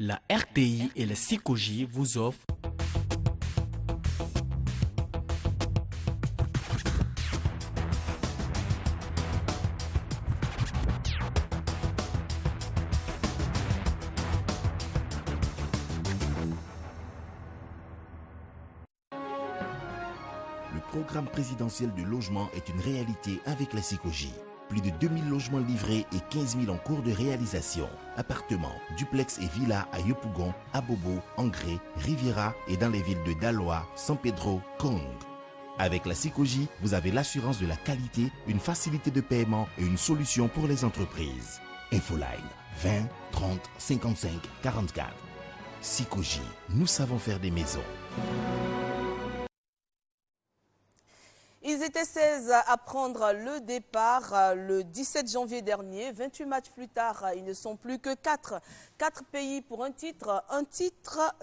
La RTI et le SICOJI vous offrent Le programme présidentiel de logement est une réalité avec la SICOJI. Plus de 2000 logements livrés et 15 000 en cours de réalisation. Appartements, duplex et villas à Yopougon, Abobo, Angré, Riviera et dans les villes de Daloa, San Pedro, Kong. Avec la SICOJI, vous avez l'assurance de la qualité, une facilité de paiement et une solution pour les entreprises. Infoline 20 30 55 44. SICOJI, nous savons faire des maisons. Ils étaient 16 à prendre le départ le 17 janvier dernier. 28 matchs plus tard, ils ne sont plus que 4. 4 pays pour un titre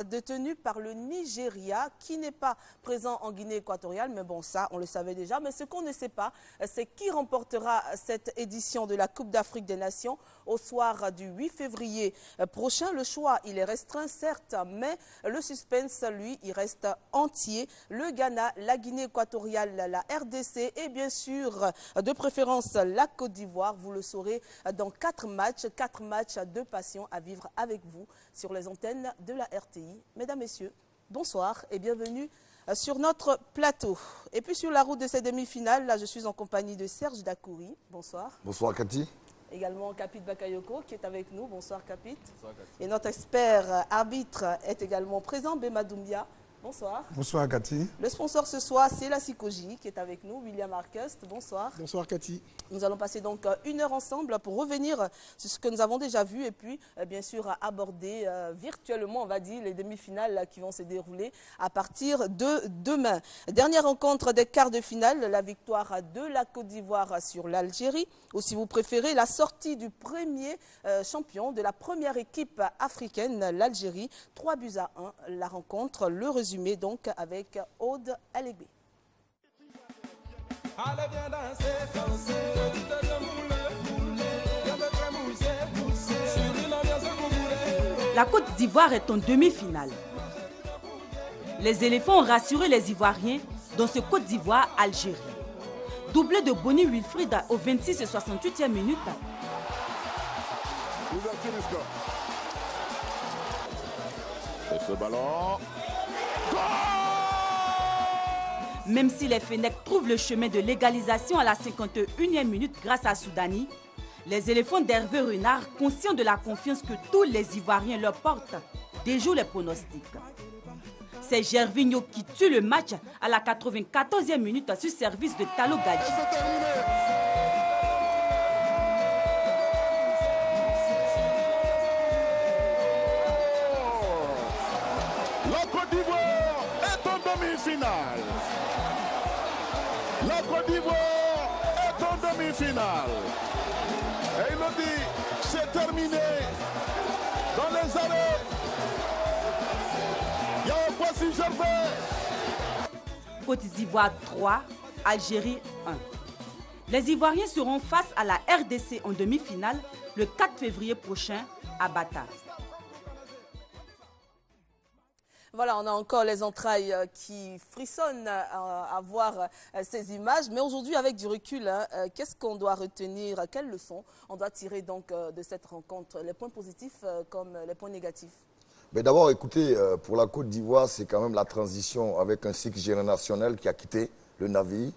détenu par le Nigeria qui n'est pas présent en Guinée équatoriale. Mais bon, ça, on le savait déjà. Mais ce qu'on ne sait pas, c'est qui remportera cette édition de la Coupe d'Afrique des Nations au soir du 8 février prochain. Le choix, il est restreint, certes, mais le suspense, lui, il reste entier. Le Ghana, la Guinée équatoriale, la RDC et bien sûr, de préférence, la Côte d'Ivoire. Vous le saurez dans 4 matchs de passion à vivre avec vous sur les antennes de la RTI. Mesdames, Messieurs, bonsoir et bienvenue sur notre plateau. Et puis sur la route de ces demi-finales, là je suis en compagnie de Serge Dakouri. Bonsoir. Bonsoir Cathy. Également Kapit Bakayoko qui est avec nous. Bonsoir Kapit. Bonsoir Cathy. Et notre expert arbitre est également présent, Bema Doumbia. Bonsoir. Bonsoir Cathy. Le sponsor ce soir, c'est la SICOJI qui est avec nous, William Arquest. Bonsoir. Bonsoir Cathy. Nous allons passer donc 1 heure ensemble pour revenir sur ce que nous avons déjà vu et puis bien sûr aborder virtuellement, on va dire, les demi-finales qui vont se dérouler à partir de demain. Dernière rencontre des quarts de finale, la victoire de la Côte d'Ivoire sur l'Algérie, ou si vous préférez, la sortie du premier champion de la première équipe africaine, l'Algérie, 3-1. La rencontre, le résumé donc avec Aude Alégbé. La Côte d'Ivoire est en demi-finale. Les éléphants ont rassuré les Ivoiriens dans ce Côte d'Ivoire-Algérie. Doublé de Boni Wilfried au 26 et 68e minute. Et ce ballon. Même si les Fennecs trouvent le chemin de l'égalisation à la 51e minute grâce à Soudani, les éléphants d'Hervé Renard, conscients de la confiance que tous les Ivoiriens leur portent, déjouent les pronostics. C'est Gervinho qui tue le match à la 94e minute sur service de Talo Gadji. La Côte d'Ivoire est en demi-finale. La Côte d'Ivoire est en demi-finale. Et il me dit, c'est terminé. Dans les arrêts, il y a un Kwasi Gervais. Côte d'Ivoire 3, Algérie 1. Les Ivoiriens seront face à la RDC en demi-finale le 4 février prochain à Bata. Voilà, on a encore les entrailles qui frissonnent à voir ces images. Mais aujourd'hui, avec du recul, qu'est-ce qu'on doit retenir? Quelles leçons on doit tirer donc de cette rencontre? Les points positifs comme les points négatifs? Mais d'abord, écoutez, pour la Côte d'Ivoire, c'est quand même la transition avec un cycle générationnel qui a quitté le navire.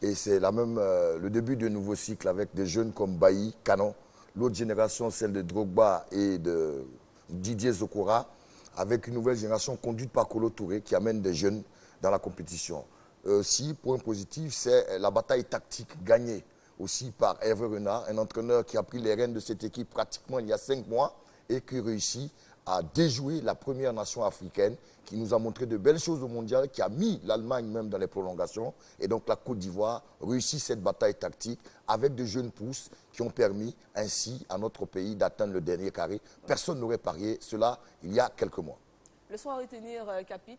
Et c'est le début d'un nouveau cycle avec des jeunes comme Bailly, Canon. L'autre génération, celle de Drogba et de Didier Zokora, avec une nouvelle génération conduite par Kolo Touré qui amène des jeunes dans la compétition. Aussi, point positif, c'est la bataille tactique gagnée aussi par Hervé Renard, un entraîneur qui a pris les rênes de cette équipe pratiquement il y a 5 mois et qui réussit à déjouer la première nation africaine qui nous a montré de belles choses au mondial, qui a mis l'Allemagne même dans les prolongations. Et donc la Côte d'Ivoire réussit cette bataille tactique avec de jeunes pousses qui ont permis ainsi à notre pays d'atteindre le dernier carré. Personne n'aurait parié cela il y a quelques mois. Leçon à retenir, Capit,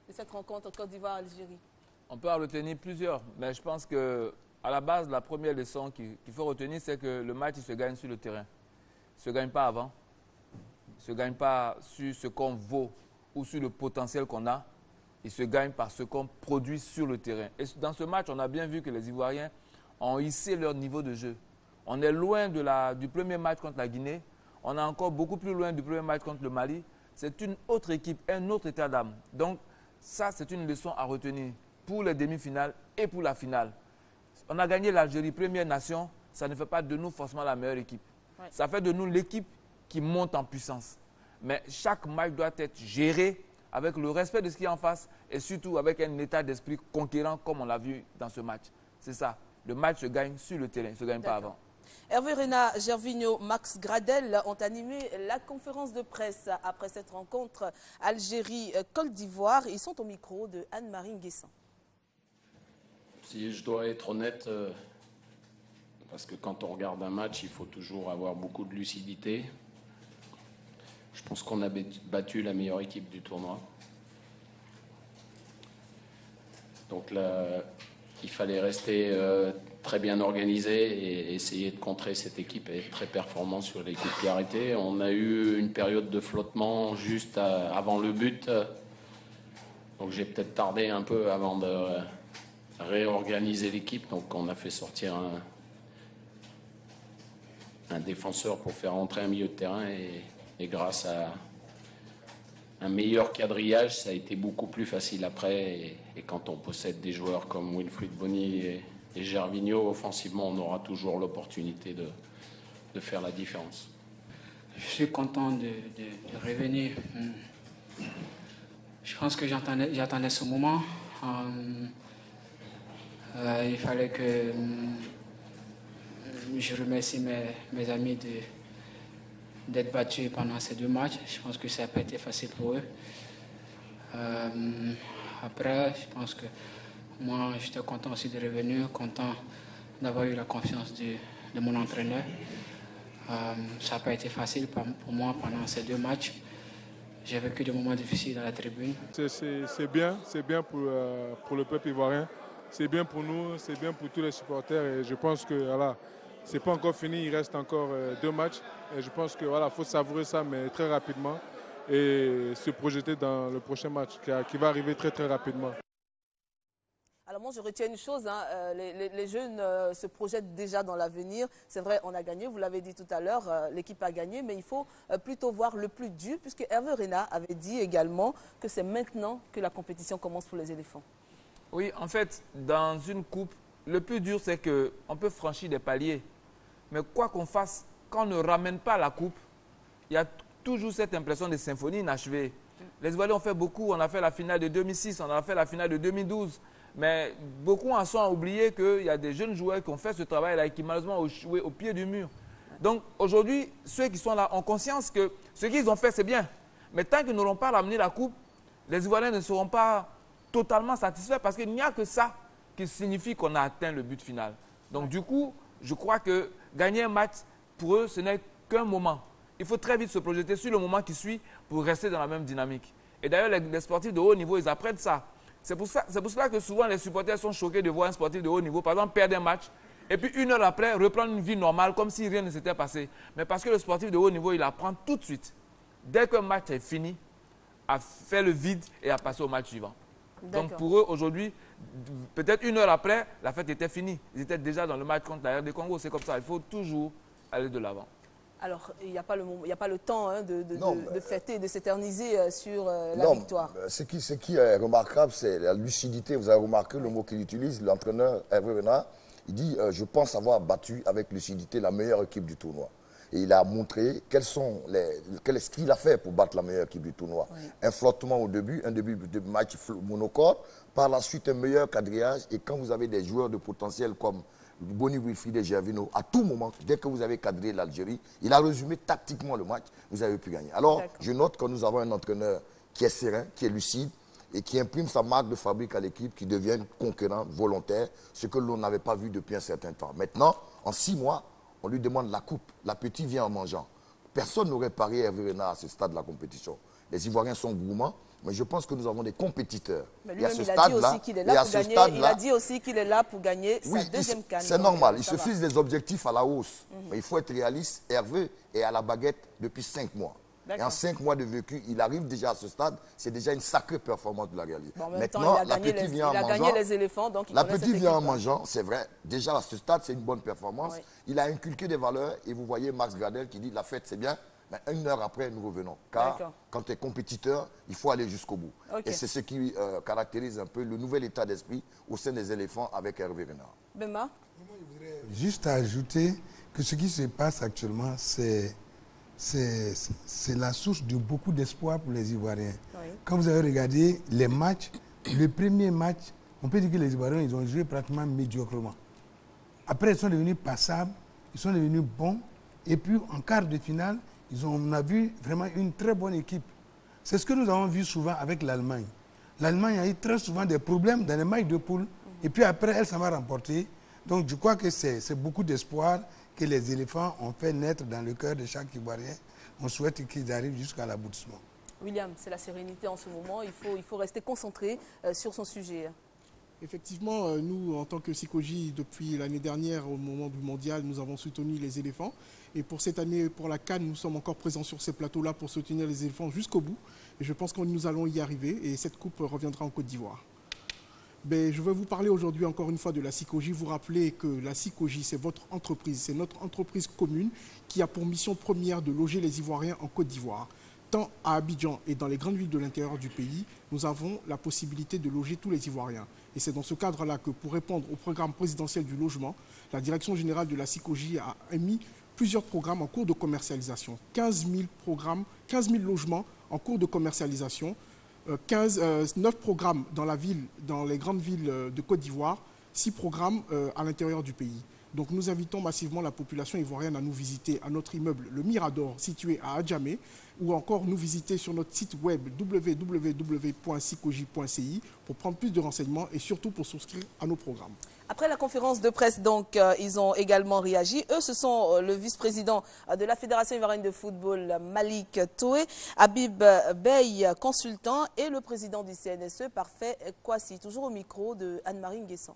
de cette rencontre Côte d'Ivoire-Algérie? On peut en retenir plusieurs, mais je pense qu'à la base, la première leçon qu'il faut retenir, c'est que le match il se gagne sur le terrain. Il ne se gagne pas avant. ne se gagne pas sur ce qu'on vaut ou sur le potentiel qu'on a. Il se gagne par ce qu'on produit sur le terrain. Et dans ce match, on a bien vu que les Ivoiriens ont hissé leur niveau de jeu. On est loin du premier match contre la Guinée. On est encore beaucoup plus loin du premier match contre le Mali. C'est une autre équipe, un autre état d'âme. Donc, ça, c'est une leçon à retenir pour les demi-finales et pour la finale. On a gagné l'Algérie, première nation. Ça ne fait pas de nous forcément la meilleure équipe. Ouais. Ça fait de nous l'équipe qui monte en puissance. Mais chaque match doit être géré avec le respect de ce qui est en face et surtout avec un état d'esprit conquérant comme on l'a vu dans ce match. C'est ça. Le match se gagne sur le terrain, il ne se gagne pas avant. Hervé Renard, Gervinho, Max Gradel ont animé la conférence de presse après cette rencontre Algérie-Côte d'Ivoire. Ils sont au micro de Anne-Marie Nguessan. Si je dois être honnête, parce que quand on regarde un match, il faut toujours avoir beaucoup de lucidité. Je pense qu'on a battu la meilleure équipe du tournoi. Donc là, il fallait rester très bien organisé et essayer de contrer cette équipe et être très performant sur l'équipe qui a arrêté. On a eu une période de flottement juste avant le but. Donc j'ai peut-être tardé un peu avant de réorganiser l'équipe. Donc on a fait sortir un défenseur pour faire entrer un milieu de terrain et grâce à un meilleur quadrillage, ça a été beaucoup plus facile après. Et quand on possède des joueurs comme Wilfried Bony et Gervinho, offensivement, on aura toujours l'opportunité de faire la différence. Je suis content de revenir. Je pense que j'attendais ce moment. Il fallait que je remercie mes amis d'être battus pendant ces deux matchs. Je pense que ça n'a pas été facile pour eux. Après, je pense que moi, j'étais content aussi de revenir, content d'avoir eu la confiance de mon entraîneur. Ça n'a pas été facile pour moi pendant ces deux matchs. J'ai vécu des moments difficiles à la tribune. C'est bien pour le peuple ivoirien. C'est bien pour nous, c'est bien pour tous les supporters. Et je pense que voilà, c'est pas encore fini, il reste encore deux matchs. Et je pense que voilà, faut savourer ça, mais très rapidement. Et se projeter dans le prochain match qui va arriver très très rapidement. Alors moi je retiens une chose, hein, les jeunes se projettent déjà dans l'avenir. C'est vrai, on a gagné, vous l'avez dit tout à l'heure, l'équipe a gagné, mais il faut plutôt voir le plus dur, puisque Hervé Renard avait dit également que c'est maintenant que la compétition commence pour les éléphants. Oui, en fait, dans une coupe, le plus dur c'est qu'on peut franchir des paliers. Mais quoi qu'on fasse, quand on ne ramène pas la coupe, il y a toujours cette impression de symphonie inachevée. Les Ivoiriens ont fait beaucoup, on a fait la finale de 2006, on a fait la finale de 2012. Mais beaucoup en sont oubliés qu'il y a des jeunes joueurs qui ont fait ce travail-là et qui malheureusement ont joué au pied du mur. Donc aujourd'hui, ceux qui sont là ont conscience que ce qu'ils ont fait, c'est bien. Mais tant qu'ils n'auront pas ramené la coupe, les Ivoiriens ne seront pas totalement satisfaits parce qu'il n'y a que ça qui signifie qu'on a atteint le but final. Donc du coup, je crois que gagner un match, pour eux, ce n'est qu'un moment. Il faut très vite se projeter sur le moment qui suit pour rester dans la même dynamique. Et d'ailleurs, les sportifs de haut niveau, ils apprennent ça. C'est pour cela que souvent les supporters sont choqués de voir un sportif de haut niveau, par exemple, perdre un match, et puis une heure après, reprendre une vie normale comme si rien ne s'était passé. Mais parce que le sportif de haut niveau, il apprend tout de suite, dès qu'un match est fini, à faire le vide et à passer au match suivant. Donc pour eux, aujourd'hui, peut-être une heure après, la fête était finie. Ils étaient déjà dans le match contre la RD Congo. C'est comme ça, il faut toujours aller de l'avant. Alors, il n'y a pas le temps hein, de fêter, de s'éterniser sur la victoire. Ce qui est remarquable, c'est la lucidité. Vous avez remarqué le mot qu'il utilise, l'entraîneur Hervé Renard. Il dit « Je pense avoir battu avec lucidité la meilleure équipe du tournoi ». Et il a montré ce qu'il a fait pour battre la meilleure équipe du tournoi. Oui. Un flottement au début, un début de match monocorde, par la suite un meilleur quadrillage. Et quand vous avez des joueurs de potentiel comme Bony, Wilfried et Gervinho, à tout moment, dès que vous avez cadré l'Algérie, il a résumé tactiquement le match, vous avez pu gagner. Alors, je note que nous avons un entraîneur qui est serein, qui est lucide et qui imprime sa marque de fabrique à l'équipe, qui devient conquérant, volontaire, ce que l'on n'avait pas vu depuis un certain temps. Maintenant, en 6 mois, on lui demande la coupe. L'appétit vient en mangeant. Personne n'aurait parié Hervé Renard à ce stade de la compétition. Les Ivoiriens sont gourmands, mais je pense que nous avons des compétiteurs. Mais lui-même, il a dit aussi qu'il est là pour gagner. Il a dit aussi qu'il est là pour gagner sa deuxième CAN. C'est normal. Il se fixe des objectifs à la hausse. Mais il faut être réaliste. Hervé est à la baguette depuis 5 mois. Et en 5 mois de vécu, il arrive déjà à ce stade. C'est déjà une sacrée performance de la réalité. Bon, en même Maintenant, temps, il a gagné les éléphants. Donc la petite vient en mangeant, c'est vrai. Déjà à ce stade, c'est une bonne performance. Oui. Il a inculqué des valeurs. Et vous voyez Max Gradel qui dit la fête, c'est bien. Mais 1 heure après, nous revenons. Car quand tu es compétiteur, il faut aller jusqu'au bout. Et c'est ce qui caractérise un peu le nouvel état d'esprit au sein des éléphants avec Hervé Renard. Bemba? Juste à ajouter que ce qui se passe actuellement, c'est la source de beaucoup d'espoir pour les Ivoiriens. Oui. Quand vous avez regardé les matchs, le premier match, on peut dire que les Ivoiriens ils ont joué pratiquement médiocrement. Après, ils sont devenus passables, ils sont devenus bons. Et puis, en quart de finale, on a vu vraiment une très bonne équipe. C'est ce que nous avons vu souvent avec l'Allemagne. L'Allemagne a eu très souvent des problèmes dans les matchs de poule. Et puis après, elle s'en va remporter. Donc, je crois que c'est beaucoup d'espoir que les éléphants ont fait naître dans le cœur de chaque Ivoirien. On souhaite qu'ils arrivent jusqu'à l'aboutissement. William, c'est la sérénité en ce moment. Il faut rester concentré sur son sujet. Effectivement, nous, en tant que Sikoji, depuis l'année dernière, au moment du mondial, nous avons soutenu les éléphants. Et pour cette année, pour la CAN, nous sommes encore présents sur ces plateaux-là pour soutenir les éléphants jusqu'au bout. Et je pense que nous allons y arriver et cette coupe reviendra en Côte d'Ivoire. Je vais vous parler aujourd'hui encore une fois de la Sikoji. Vous rappeler que la Sikoji, c'est votre entreprise, c'est notre entreprise commune qui a pour mission première de loger les Ivoiriens en Côte d'Ivoire. Tant à Abidjan et dans les grandes villes de l'intérieur du pays, nous avons la possibilité de loger tous les Ivoiriens. Et c'est dans ce cadre-là que pour répondre au programme présidentiel du logement, la direction générale de la Sikoji a émis plusieurs programmes en cours de commercialisation. 15 000 logements en cours de commercialisation, 9 programmes dans les grandes villes de Côte d'Ivoire, 6 programmes à l'intérieur du pays. Donc nous invitons massivement la population ivoirienne à nous visiter à notre immeuble Le Mirador situé à Adjamé ou encore nous visiter sur notre site web www.sikoji.ci pour prendre plus de renseignements et surtout pour souscrire à nos programmes. Après la conférence de presse, donc, ils ont également réagi. Eux, ce sont le vice-président de la Fédération ivoirienne de football, Malik Toué, Habib Bey, consultant, et le président du CNSE, Parfait Kwasi. Toujours au micro de Anne-Marie Nguessan.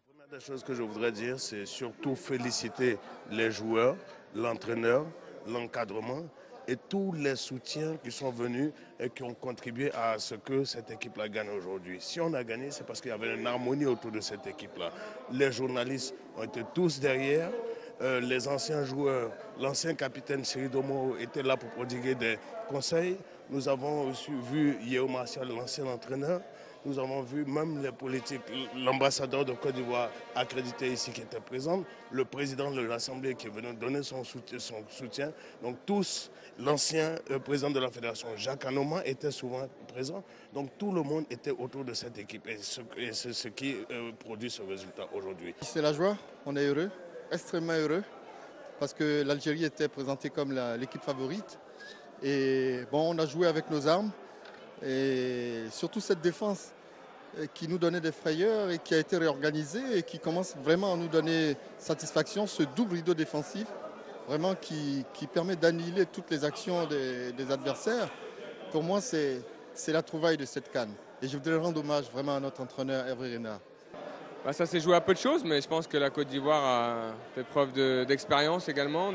La première chose que je voudrais dire, c'est surtout féliciter les joueurs, l'entraîneur, l'encadrement et tous les soutiens qui sont venus et qui ont contribué à ce que cette équipe-là gagne aujourd'hui. Si on a gagné, c'est parce qu'il y avait une harmonie autour de cette équipe-là. Les journalistes ont été tous derrière. Les anciens joueurs, l'ancien capitaine Cyril Domo était là pour prodiguer des conseils. Nous avons aussi vu Yeo Martial, l'ancien entraîneur. Nous avons vu même les politiques, l'ambassadeur de Côte d'Ivoire accrédité ici qui était présent, le président de l'Assemblée qui est venu donner son soutien. Donc tous, l'ancien président de la Fédération, Jacques Anoma, était souvent présent. Donc tout le monde était autour de cette équipe et c'est ce qui produit ce résultat aujourd'hui. C'est la joie, on est heureux, extrêmement heureux, parce que l'Algérie était présentée comme l'équipe favorite. Et bon, on a joué avec nos armes et surtout cette défense qui nous donnait des frayeurs et qui a été réorganisée et qui commence vraiment à nous donner satisfaction, ce double rideau défensif vraiment qui permet d'annihiler toutes les actions des adversaires. Pour moi, c'est la trouvaille de cette CAN. Et je voudrais rendre hommage vraiment à notre entraîneur Hervé Renard. Ça s'est joué à peu de choses, mais je pense que la Côte d'Ivoire a fait preuve d'expérience également,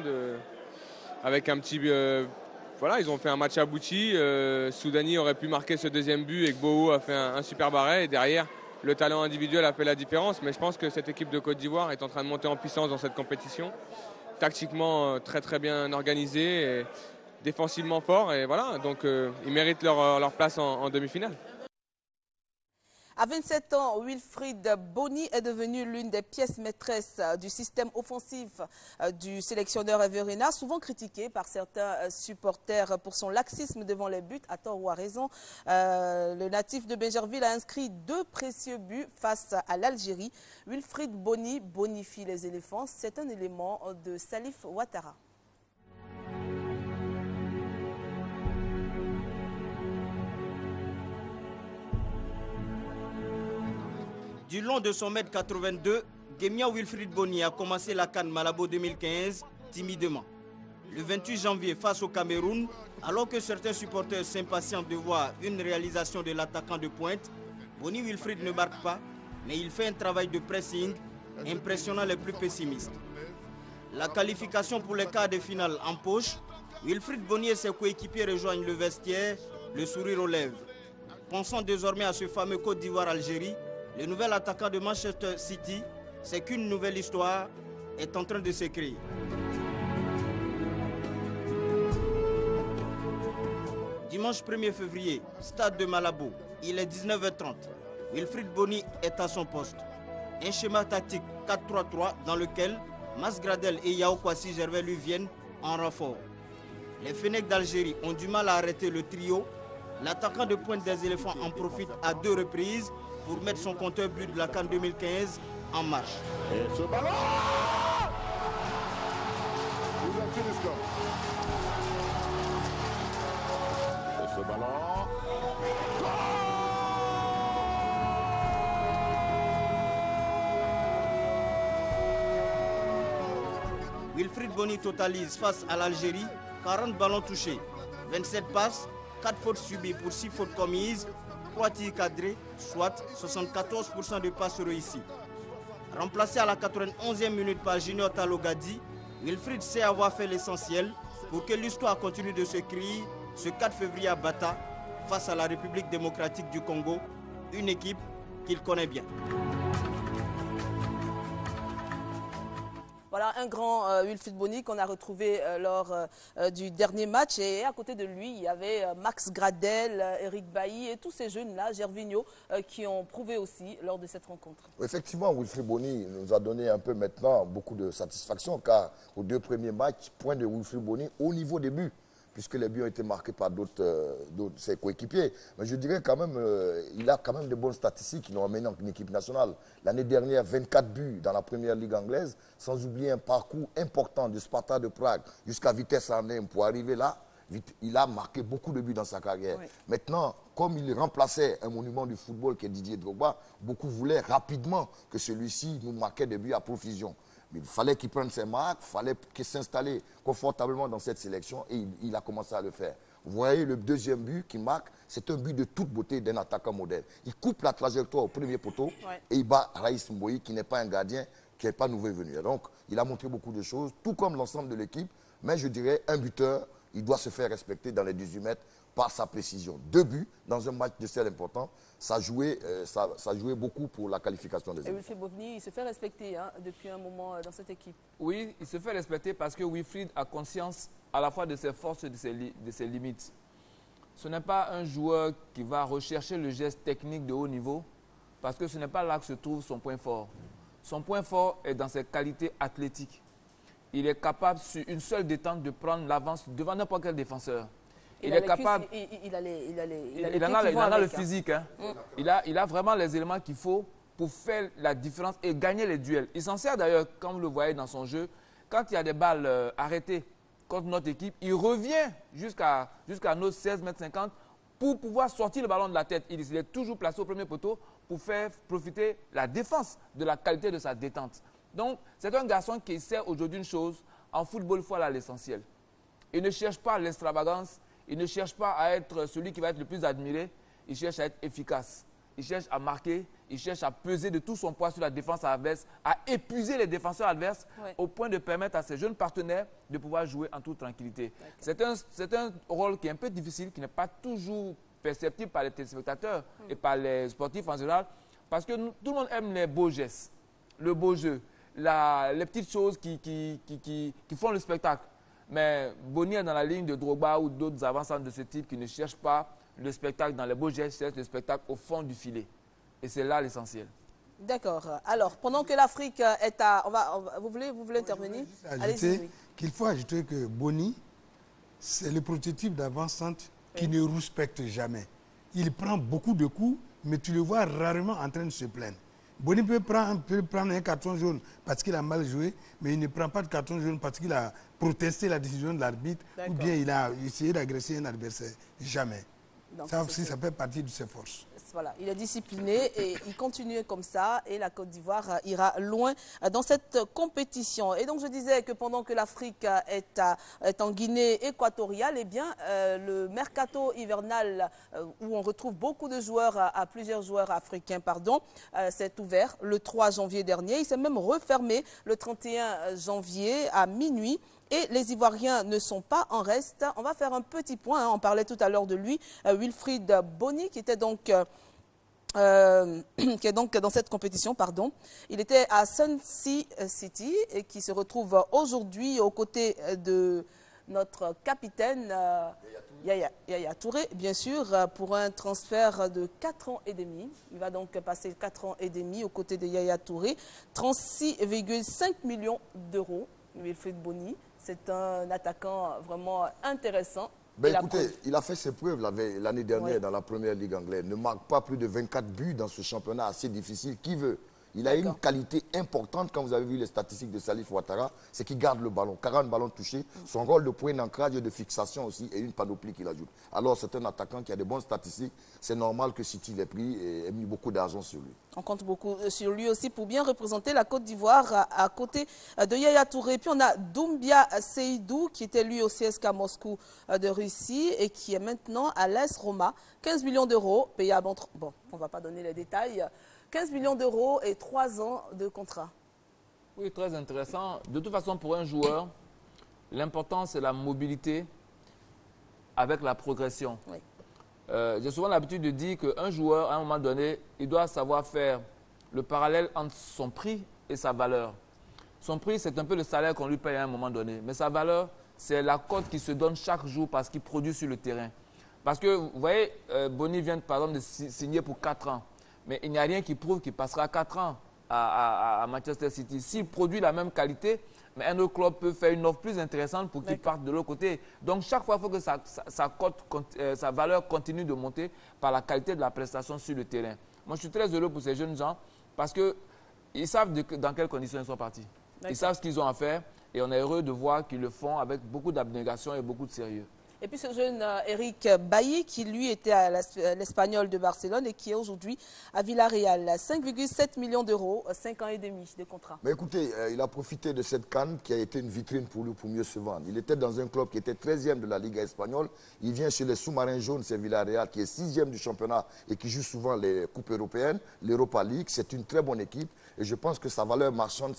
avec un petit... Voilà, ils ont fait un match abouti. Soudani aurait pu marquer ce deuxième but et Gboho a fait un super arrêt. Et derrière, le talent individuel a fait la différence. Mais je pense que cette équipe de Côte d'Ivoire est en train de monter en puissance dans cette compétition. Tactiquement, très très bien organisée, et défensivement fort. Et voilà, donc ils méritent leur place en demi-finale. À 27 ans, Wilfried Bony est devenu l'une des pièces maîtresses du système offensif du sélectionneur Hervé Renard, souvent critiqué par certains supporters pour son laxisme devant les buts, à tort ou à raison. Le natif de Bingerville a inscrit 2 précieux buts face à l'Algérie. Wilfried Bony bonifie les éléphants. C'est un élément de Salif Ouattara. Du long de son mètre 82, Gemia Wilfried Bony a commencé la CAN Malabo 2015 timidement. Le 28 janvier face au Cameroun, alors que certains supporters s'impatientent de voir une réalisation de l'attaquant de pointe, Bony Wilfried ne marque pas, mais il fait un travail de pressing impressionnant les plus pessimistes. La qualification pour les quarts de finale en poche, Wilfried Bony et ses coéquipiers rejoignent le vestiaire, le sourire aux lèvres. Pensons désormais à ce fameux Côte d'Ivoire-Algérie. Le nouvel attaquant de Manchester City, c'est qu'une nouvelle histoire est en train de s'écrire. Dimanche 1er février, stade de Malabo, il est 19h30. Wilfried Bony est à son poste. Un schéma tactique 4-3-3 dans lequel Masgradel et Yao Kwasi Gervais lui viennent en renfort. Les Fennecs d'Algérie ont du mal à arrêter le trio. L'attaquant de pointe des éléphants en profite à 2 reprises pour mettre son compteur but de la CAN 2015 en marche. Et ce ballon, et ce ballon, Wilfried Bony totalise face à l'Algérie 40 ballons touchés, 27 passes, 4 fautes subies pour 6 fautes commises, 3 tirs cadrés, soit 74% de passes réussies. Remplacé à la 91e minute par Junior Talogadi, Wilfried sait avoir fait l'essentiel pour que l'histoire continue de s'écrire ce 4 février à Bata face à la République démocratique du Congo, une équipe qu'il connaît bien. Voilà un grand Wilfried Bony qu'on a retrouvé lors du dernier match. Et à côté de lui, il y avait Max Gradel, Eric Bailly et tous ces jeunes-là, Gervinho, qui ont prouvé aussi lors de cette rencontre. Effectivement, Wilfried Bony nous a donné un peu maintenant beaucoup de satisfaction car aux 2 premiers matchs, point de Wilfried Bony au niveau des buts, puisque les buts ont été marqués par d'autres ses coéquipiers. Mais je dirais quand même, il a quand même de bonnes statistiques qui l'ont amené en équipe nationale. L'année dernière, 24 buts dans la première ligue anglaise, sans oublier un parcours important de Sparta de Prague jusqu'à Vitesse Arnhem pour arriver là. Il a marqué beaucoup de buts dans sa carrière. Oui. Maintenant, comme il remplaçait un monument du football qui est Didier Drogba, beaucoup voulaient rapidement que celui-ci nous marquait des buts à profusion. Il fallait qu'il prenne ses marques, il fallait qu'il s'installe confortablement dans cette sélection et il a commencé à le faire. Vous voyez le deuxième but qu'il marque, c'est un but de toute beauté d'un attaquant modèle. Il coupe la trajectoire au premier poteau et il bat Raïs Mboyi qui n'est pas un gardien, qui n'est pas nouveau venu. Donc il a montré beaucoup de choses, tout comme l'ensemble de l'équipe, mais je dirais un buteur, il doit se faire respecter dans les 18 mètres par sa précision. 2 buts dans un match de tel important, ça jouait beaucoup pour la qualification des équipes. Et Wilfried Bony, il se fait respecter depuis un moment dans cette équipe. Oui, il se fait respecter parce que Wilfried a conscience à la fois de ses forces et de ses limites. Ce n'est pas un joueur qui va rechercher le geste technique de haut niveau parce que ce n'est pas là que se trouve son point fort. Son point fort est dans ses qualités athlétiques. Il est capable, sur une seule détente, de prendre l'avance devant n'importe quel défenseur. Il est capable. Il en a le physique. Hein. Il a vraiment les éléments qu'il faut pour faire la différence et gagner les duels. Il s'en sert d'ailleurs, comme vous le voyez dans son jeu, quand il y a des balles arrêtées contre notre équipe, il revient jusqu'à nos 16,50 m pour pouvoir sortir le ballon de la tête. Il est toujours placé au premier poteau pour faire profiter la défense de la qualité de sa détente. Donc, c'est un garçon qui sait aujourd'hui une chose, en football, il faut aller à l'essentiel. Il ne cherche pas l'extravagance, il ne cherche pas à être celui qui va être le plus admiré, il cherche à être efficace. Il cherche à marquer, il cherche à peser de tout son poids sur la défense adverse, à épuiser les défenseurs adverses au point de permettre à ses jeunes partenaires de pouvoir jouer en toute tranquillité. C'est un rôle qui est un peu difficile, qui n'est pas toujours perceptible par les téléspectateurs et par les sportifs en général, parce que tout le monde aime les beaux gestes, le beau jeu, les petites choses qui font le spectacle. Mais Bony est dans la ligne de Drogba ou d'autres avançants de ce type qui ne cherchent pas le spectacle dans les beaux gestes, cherchent le spectacle au fond du filet. Et c'est là l'essentiel. D'accord. Alors, pendant que l'Afrique est à... vous voulez intervenir? Allez-y. Qu'il faut ajouter que Bony, c'est le prototype d'avant-centre qui ne respecte jamais. Il prend beaucoup de coups, mais tu le vois rarement en train de se plaindre. Bony peut prendre un carton jaune parce qu'il a mal joué, mais il ne prend pas de carton jaune parce qu'il a protesté la décision de l'arbitre ou bien il a essayé d'agresser un adversaire. Jamais. Donc, ça aussi, ça fait partie de ses forces. Voilà, il est discipliné et il continue comme ça et la Côte d'Ivoire ira loin dans cette compétition. Et donc je disais que pendant que l'Afrique est en Guinée équatoriale, eh bien le mercato hivernal où on retrouve beaucoup de joueurs, plusieurs joueurs africains, s'est ouvert le 3 janvier dernier. Il s'est même refermé le 31 janvier à minuit. Et les Ivoiriens ne sont pas en reste. On va faire un petit point, hein. On parlait tout à l'heure de lui, Wilfried Bony, qui était donc... qui est donc dans cette compétition, pardon. Il était à Swansea City et qui se retrouve aujourd'hui aux côtés de notre capitaine Yaya Touré, bien sûr, pour un transfert de 4 ans et demi. Il va donc passer 4 ans et demi aux côtés de Yaya Touré. 36,5 millions d'euros, Wilfried Bony. C'est un attaquant vraiment intéressant. Ben écoutez, il a fait ses preuves l'année dernière dans la première ligue anglaise. Ne marque pas plus de 24 buts dans ce championnat assez difficile. Qui veut? Il a une qualité importante, quand vous avez vu les statistiques de Salif Ouattara, c'est qu'il garde le ballon. 40 ballons touchés, son rôle de point d'ancrage et de fixation aussi, et une panoplie qu'il ajoute. Alors c'est un attaquant qui a de bonnes statistiques. C'est normal que City l'ait pris et ait mis beaucoup d'argent sur lui. On compte beaucoup sur lui aussi pour bien représenter la Côte d'Ivoire à côté de Yaya Touré. Puis on a Doumbia Seydou qui était lui au CSKA Moscou de Russie et qui est maintenant à l'AS Roma. 15 millions d'euros payables entre... Bon, on ne va pas donner les détails. 15 millions d'euros et 3 ans de contrat. Oui, très intéressant. De toute façon, pour un joueur, l'important, c'est la mobilité avec la progression. Oui. J'ai souvent l'habitude de dire qu'un joueur, à un moment donné, il doit savoir faire le parallèle entre son prix et sa valeur. Son prix, c'est un peu le salaire qu'on lui paye à un moment donné. Mais sa valeur, c'est la cote qu'il se donne chaque jour parce qu'il produit sur le terrain. Parce que, vous voyez, Bony vient par exemple de signer pour 4 ans. Mais il n'y a rien qui prouve qu'il passera 4 ans à Manchester City. S'il produit la même qualité, mais un autre club peut faire une offre plus intéressante pour qu'il parte de l'autre côté. Donc chaque fois, il faut que sa valeur continue de monter par la qualité de la prestation sur le terrain. Moi, je suis très heureux pour ces jeunes gens parce qu'ils savent dans quelles conditions ils sont partis. Ils savent ce qu'ils ont à faire et on est heureux de voir qu'ils le font avec beaucoup d'abnégation et beaucoup de sérieux. Et puis ce jeune Eric Bailly, qui lui était à l'Espagnol de Barcelone et qui est aujourd'hui à Villarreal. 5,7 millions d'euros, 5 ans et demi de contrat. Mais écoutez, il a profité de cette CAN qui a été une vitrine pour lui pour mieux se vendre. Il était dans un club qui était 13e de la Liga espagnole. Il vient chez les sous-marins jaunes, c'est Villarreal, qui est 6e du championnat et qui joue souvent les coupes européennes, l'Europa League. C'est une très bonne équipe et je pense que sa valeur marchande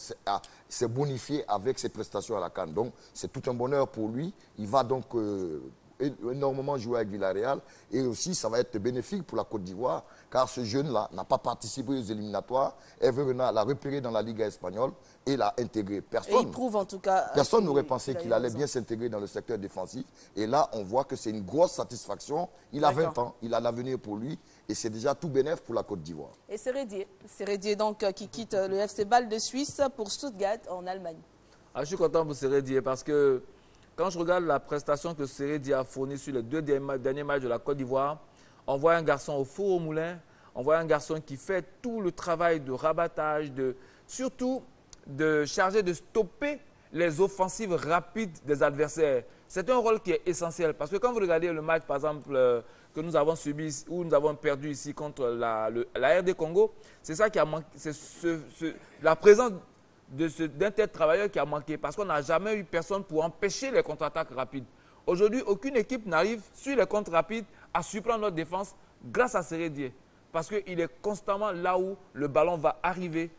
s'est bonifiée avec ses prestations à la CAN. Donc c'est tout un bonheur pour lui. Il va donc... énormément joué avec Villarreal et aussi ça va être bénéfique pour la Côte d'Ivoire car ce jeune-là n'a pas participé aux éliminatoires. Everena l'a repéré dans la Liga espagnole et l'a intégré. Personne n'aurait pensé qu'il allait bien s'intégrer dans le secteur défensif et là on voit que c'est une grosse satisfaction. Il a 20 ans, il a l'avenir pour lui et c'est déjà tout bénef pour la Côte d'Ivoire. Et Seredier donc qui quitte le FC Bâle de Suisse pour Stuttgart en Allemagne. Je suis content pour Seredier parce que quand je regarde la prestation que Seredier a fournie sur les 2 derniers matchs de la Côte d'Ivoire, on voit un garçon au four au moulin, on voit un garçon qui fait tout le travail de rabattage, surtout de charger de stopper les offensives rapides des adversaires. C'est un rôle qui est essentiel parce que quand vous regardez le match, par exemple, que nous avons subi ou nous avons perdu ici contre la RD Congo, c'est ça qui a manqué, c'est la présence d'un tel travailleur qui a manqué parce qu'on n'a jamais eu personne pour empêcher les contre-attaques rapides. Aujourd'hui, aucune équipe n'arrive sur les contre rapides à surprendre notre défense grâce à Seredier. Parce qu'il est constamment là où le ballon va arriver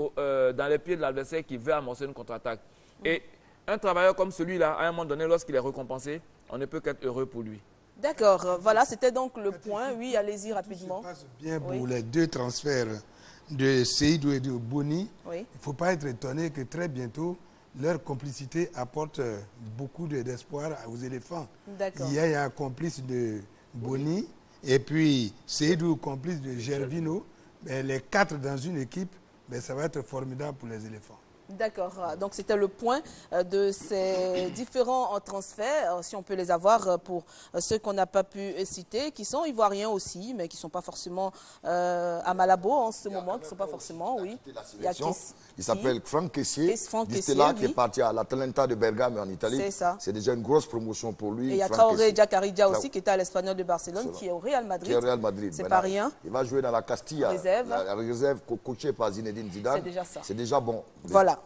dans les pieds de l'adversaire qui veut amorcer une contre-attaque. Et un travailleur comme celui-là, à un moment donné, lorsqu'il est récompensé, on ne peut qu'être heureux pour lui. D'accord, voilà, c'était donc le point. Oui, allez-y rapidement. Ça se passe bien pour les 2 transferts de Seydou et de Bony. Oui. Il ne faut pas être étonné que très bientôt, leur complicité apporte beaucoup d'espoir aux éléphants. Il y a un complice de Bony et puis Seydou, complice de Gervino. Les 4 dans une équipe, ça va être formidable pour les éléphants. D'accord, donc c'était le point de ces différents transferts, si on peut les avoir pour ceux qu'on n'a pas pu citer, qui sont ivoiriens aussi, mais qui ne sont pas forcément à Malabo en ce moment, qui ne sont pas forcément, oui. Il s'appelle Franck Kessié, Distella, qui est parti à l'Atalanta de Bergame en Italie. C'est ça. C'est déjà une grosse promotion pour lui. Et il y a Traoré Diakaridja aussi, qui était à l'Espagnol de Barcelone, qui est au Real Madrid. C'est pas rien. Il va jouer dans la Castilla, la réserve coachée par Zinedine Zidane. C'est déjà ça. C'est déjà bon. Voilà.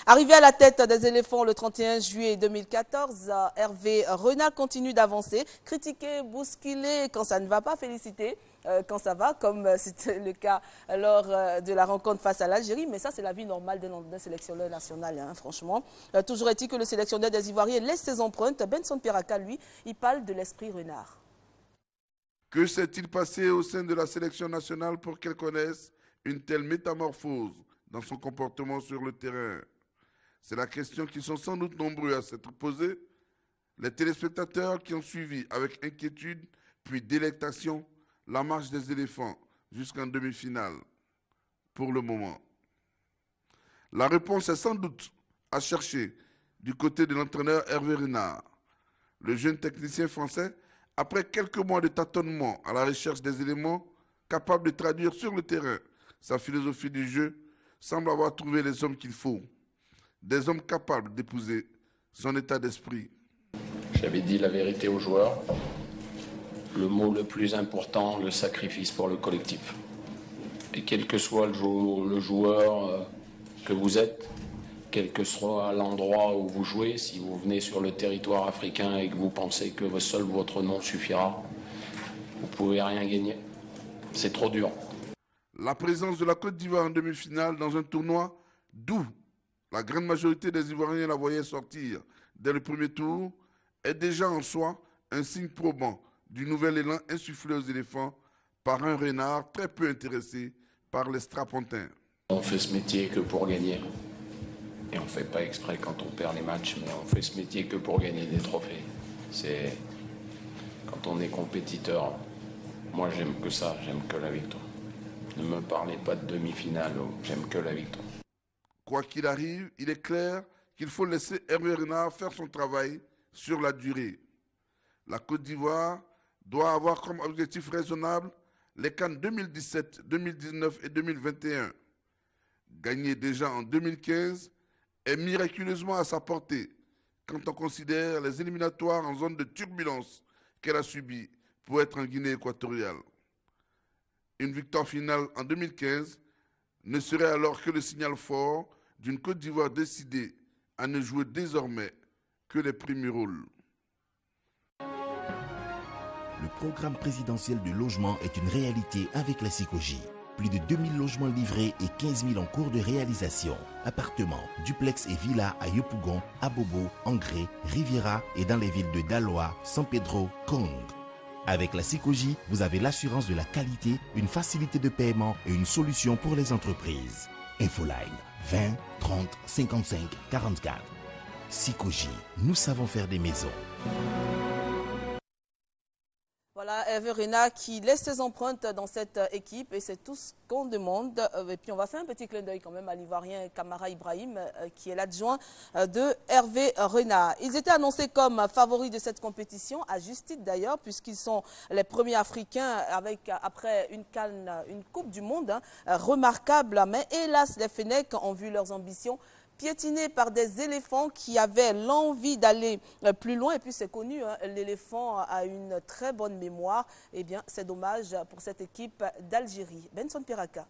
Arrivé à la tête des éléphants le 31 juillet 2014, Hervé Renard continue d'avancer, critiquer, bousculer quand ça ne va pas, féliciter quand ça va, comme c'était le cas lors de la rencontre face à l'Algérie. Mais ça, c'est la vie normale d'un sélectionneur national, hein, franchement. Toujours est-il que le sélectionneur des Ivoiriens laisse ses empreintes. Benson Piraka, lui, il parle de l'esprit Renard. Que s'est-il passé au sein de la sélection nationale pour qu'elle connaisse une telle métamorphose dans son comportement sur le terrain? C'est la question qui sont sans doute nombreux à s'être posée. Les téléspectateurs qui ont suivi avec inquiétude puis délectation la marche des éléphants jusqu'en demi-finale, pour le moment. La réponse est sans doute à chercher du côté de l'entraîneur Hervé Renard. Le jeune technicien français, après quelques mois de tâtonnement à la recherche des éléments capables de traduire sur le terrain sa philosophie du jeu, semble avoir trouvé les hommes qu'il faut. Des hommes capables d'épouser son état d'esprit. J'avais dit la vérité aux joueurs. Le mot le plus important, le sacrifice pour le collectif. Et quel que soit le joueur que vous êtes, quel que soit l'endroit où vous jouez, si vous venez sur le territoire africain et que vous pensez que seul votre nom suffira, vous ne pouvez rien gagner. C'est trop dur. La présence de la Côte d'Ivoire en demi-finale dans un tournoi d'où la grande majorité des Ivoiriens la voyaient sortir dès le premier tour est déjà en soi un signe probant du nouvel élan insufflé aux éléphants par un Renard très peu intéressé par les strapontins. On fait ce métier que pour gagner. Et on ne fait pas exprès quand on perd les matchs, mais on fait ce métier que pour gagner des trophées. C'est quand on est compétiteur, moi j'aime que ça, j'aime que la victoire. Ne me parlez pas de demi-finale, j'aime que la victoire. Quoi qu'il arrive, il est clair qu'il faut laisser Hervé Renard faire son travail sur la durée. La Côte d'Ivoire doit avoir comme objectif raisonnable les CAN 2017, 2019 et 2021. Gagné déjà en 2015 est miraculeusement à sa portée quand on considère les éliminatoires en zone de turbulence qu'elle a subies pour être en Guinée équatoriale. Une victoire finale en 2015 ne serait alors que le signal fort d'une Côte d'Ivoire décidée à ne jouer désormais que les premiers rôles. Le programme présidentiel de logement est une réalité avec la SICOGI. Plus de 2000 logements livrés et 15 000 en cours de réalisation. Appartements, duplex et villas à Yopougon, Abobo, Angré, Riviera et dans les villes de Daloa, San Pedro, Kong. Avec la SICOGI, vous avez l'assurance de la qualité, une facilité de paiement et une solution pour les entreprises. Infoline 20 30 55 44. SICOGI, nous savons faire des maisons. Voilà, Hervé Renard qui laisse ses empreintes dans cette équipe et c'est tout ce qu'on demande. Et puis on va faire un petit clin d'œil quand même à l'Ivoirien Kamara Ibrahim qui est l'adjoint de Hervé Renard. Ils étaient annoncés comme favoris de cette compétition, à juste titre d'ailleurs, puisqu'ils sont les premiers Africains après une Coupe du Monde remarquable. Mais hélas, les Fennecs ont vu leurs ambitions piétiné par des éléphants qui avaient l'envie d'aller plus loin. Et puis c'est connu, hein, l'éléphant a une très bonne mémoire. Eh bien, c'est dommage pour cette équipe d'Algérie. Benson Piraka.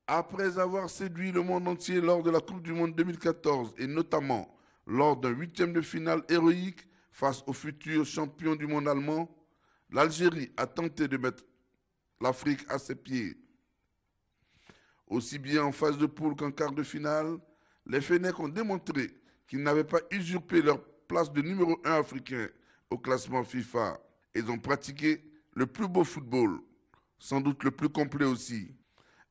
Après avoir séduit le monde entier lors de la Coupe du Monde 2014 et notamment lors d'un huitième de finale héroïque face au futur champion du monde allemand, l'Algérie a tenté de mettre l'Afrique à ses pieds. Aussi bien en phase de poule qu'en quart de finale, les Fennecs ont démontré qu'ils n'avaient pas usurpé leur place de numéro 1 africain au classement FIFA. Ils ont pratiqué le plus beau football, sans doute le plus complet aussi,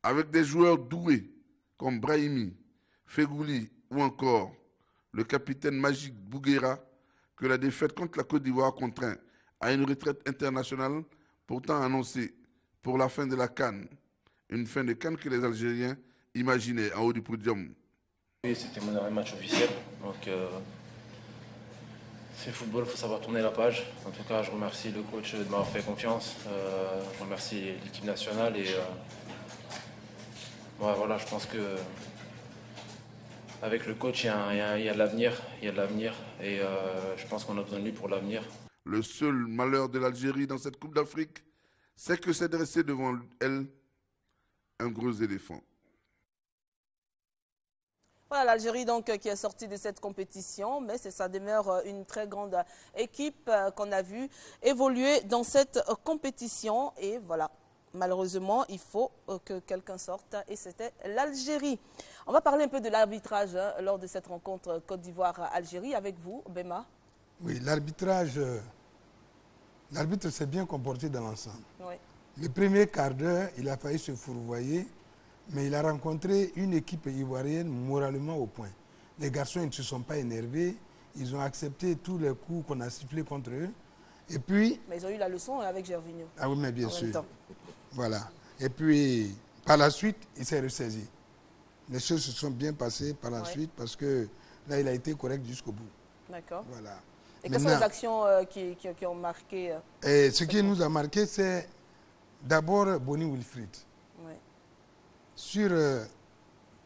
avec des joueurs doués comme Brahimi, Fegouli ou encore le capitaine Magic Bouguera, que la défaite contre la Côte d'Ivoire contraint à une retraite internationale pourtant annoncée pour la fin de la CAN. Une fin de CAN que les Algériens imaginaient en haut du podium. C'était mon dernier match officiel, donc c'est le football, il faut savoir tourner la page. En tout cas, je remercie le coach de m'avoir fait confiance, je remercie l'équipe nationale et voilà, je pense que avec le coach, il y a de l'avenir, et je pense qu'on a besoin de lui pour l'avenir. Le seul malheur de l'Algérie dans cette Coupe d'Afrique, c'est que s'est dressé devant elle un gros éléphant. Voilà l'Algérie donc qui est sortie de cette compétition, mais ça demeure une très grande équipe qu'on a vu évoluer dans cette compétition. Et voilà, malheureusement, il faut que quelqu'un sorte et c'était l'Algérie. On va parler un peu de l'arbitrage lors de cette rencontre Côte d'Ivoire-Algérie avec vous, Bema. Oui, l'arbitrage, l'arbitre s'est bien comporté dans l'ensemble. Oui. Le premier quart d'heure, il a failli se fourvoyer, mais il a rencontré une équipe ivoirienne moralement au point. Les garçons ils ne se sont pas énervés, ils ont accepté tous les coups qu'on a sifflés contre eux. Et puis... Mais ils ont eu la leçon avec Gervinho. Ah oui, mais bien sûr. Même temps. Voilà. Et puis, par la suite, il s'est ressaisi. Les choses se sont bien passées par la suite parce que là, il a été correct jusqu'au bout. D'accord. Voilà. Et quelles sont les actions qui ont marqué ce qui nous a marqué, c'est d'abord Boni Wilfried. Oui. Sur,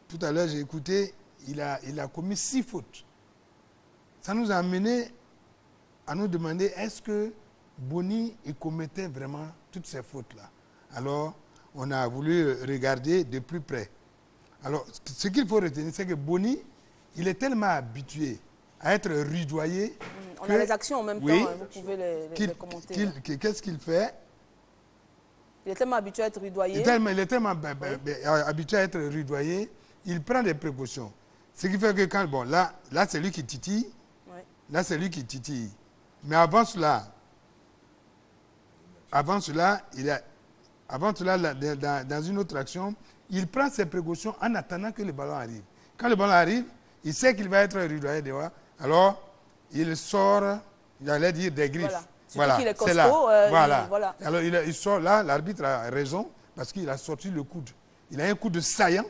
tout à l'heure, j'ai écouté, il a commis 6 fautes. Ça nous a amené à nous demander est-ce que Boni il commettait vraiment toutes ces fautes-là. Alors, on a voulu regarder de plus près. Alors, ce qu'il faut retenir, c'est que Boni, il est tellement habitué à être rudoyé. On a les actions en même temps, vous pouvez les commenter. Qu'est-ce qu'il fait? Il est tellement habitué à être rudoyé. Il est tellement habitué à être rudoyé, il prend des précautions. Ce qui fait que quand, bon, là c'est lui qui titille, là c'est lui qui titille. Mais avant cela, dans une autre action, il prend ses précautions en attendant que le ballon arrive. Quand le ballon arrive, il sait qu'il va être rudoyé dehors, alors il sort, j'allais dire des griffes. Voilà. Qu'il est costaud, voilà. Voilà. Alors il sort là, l'arbitre a raison, parce qu'il a sorti le coude. Il a un coude saillant,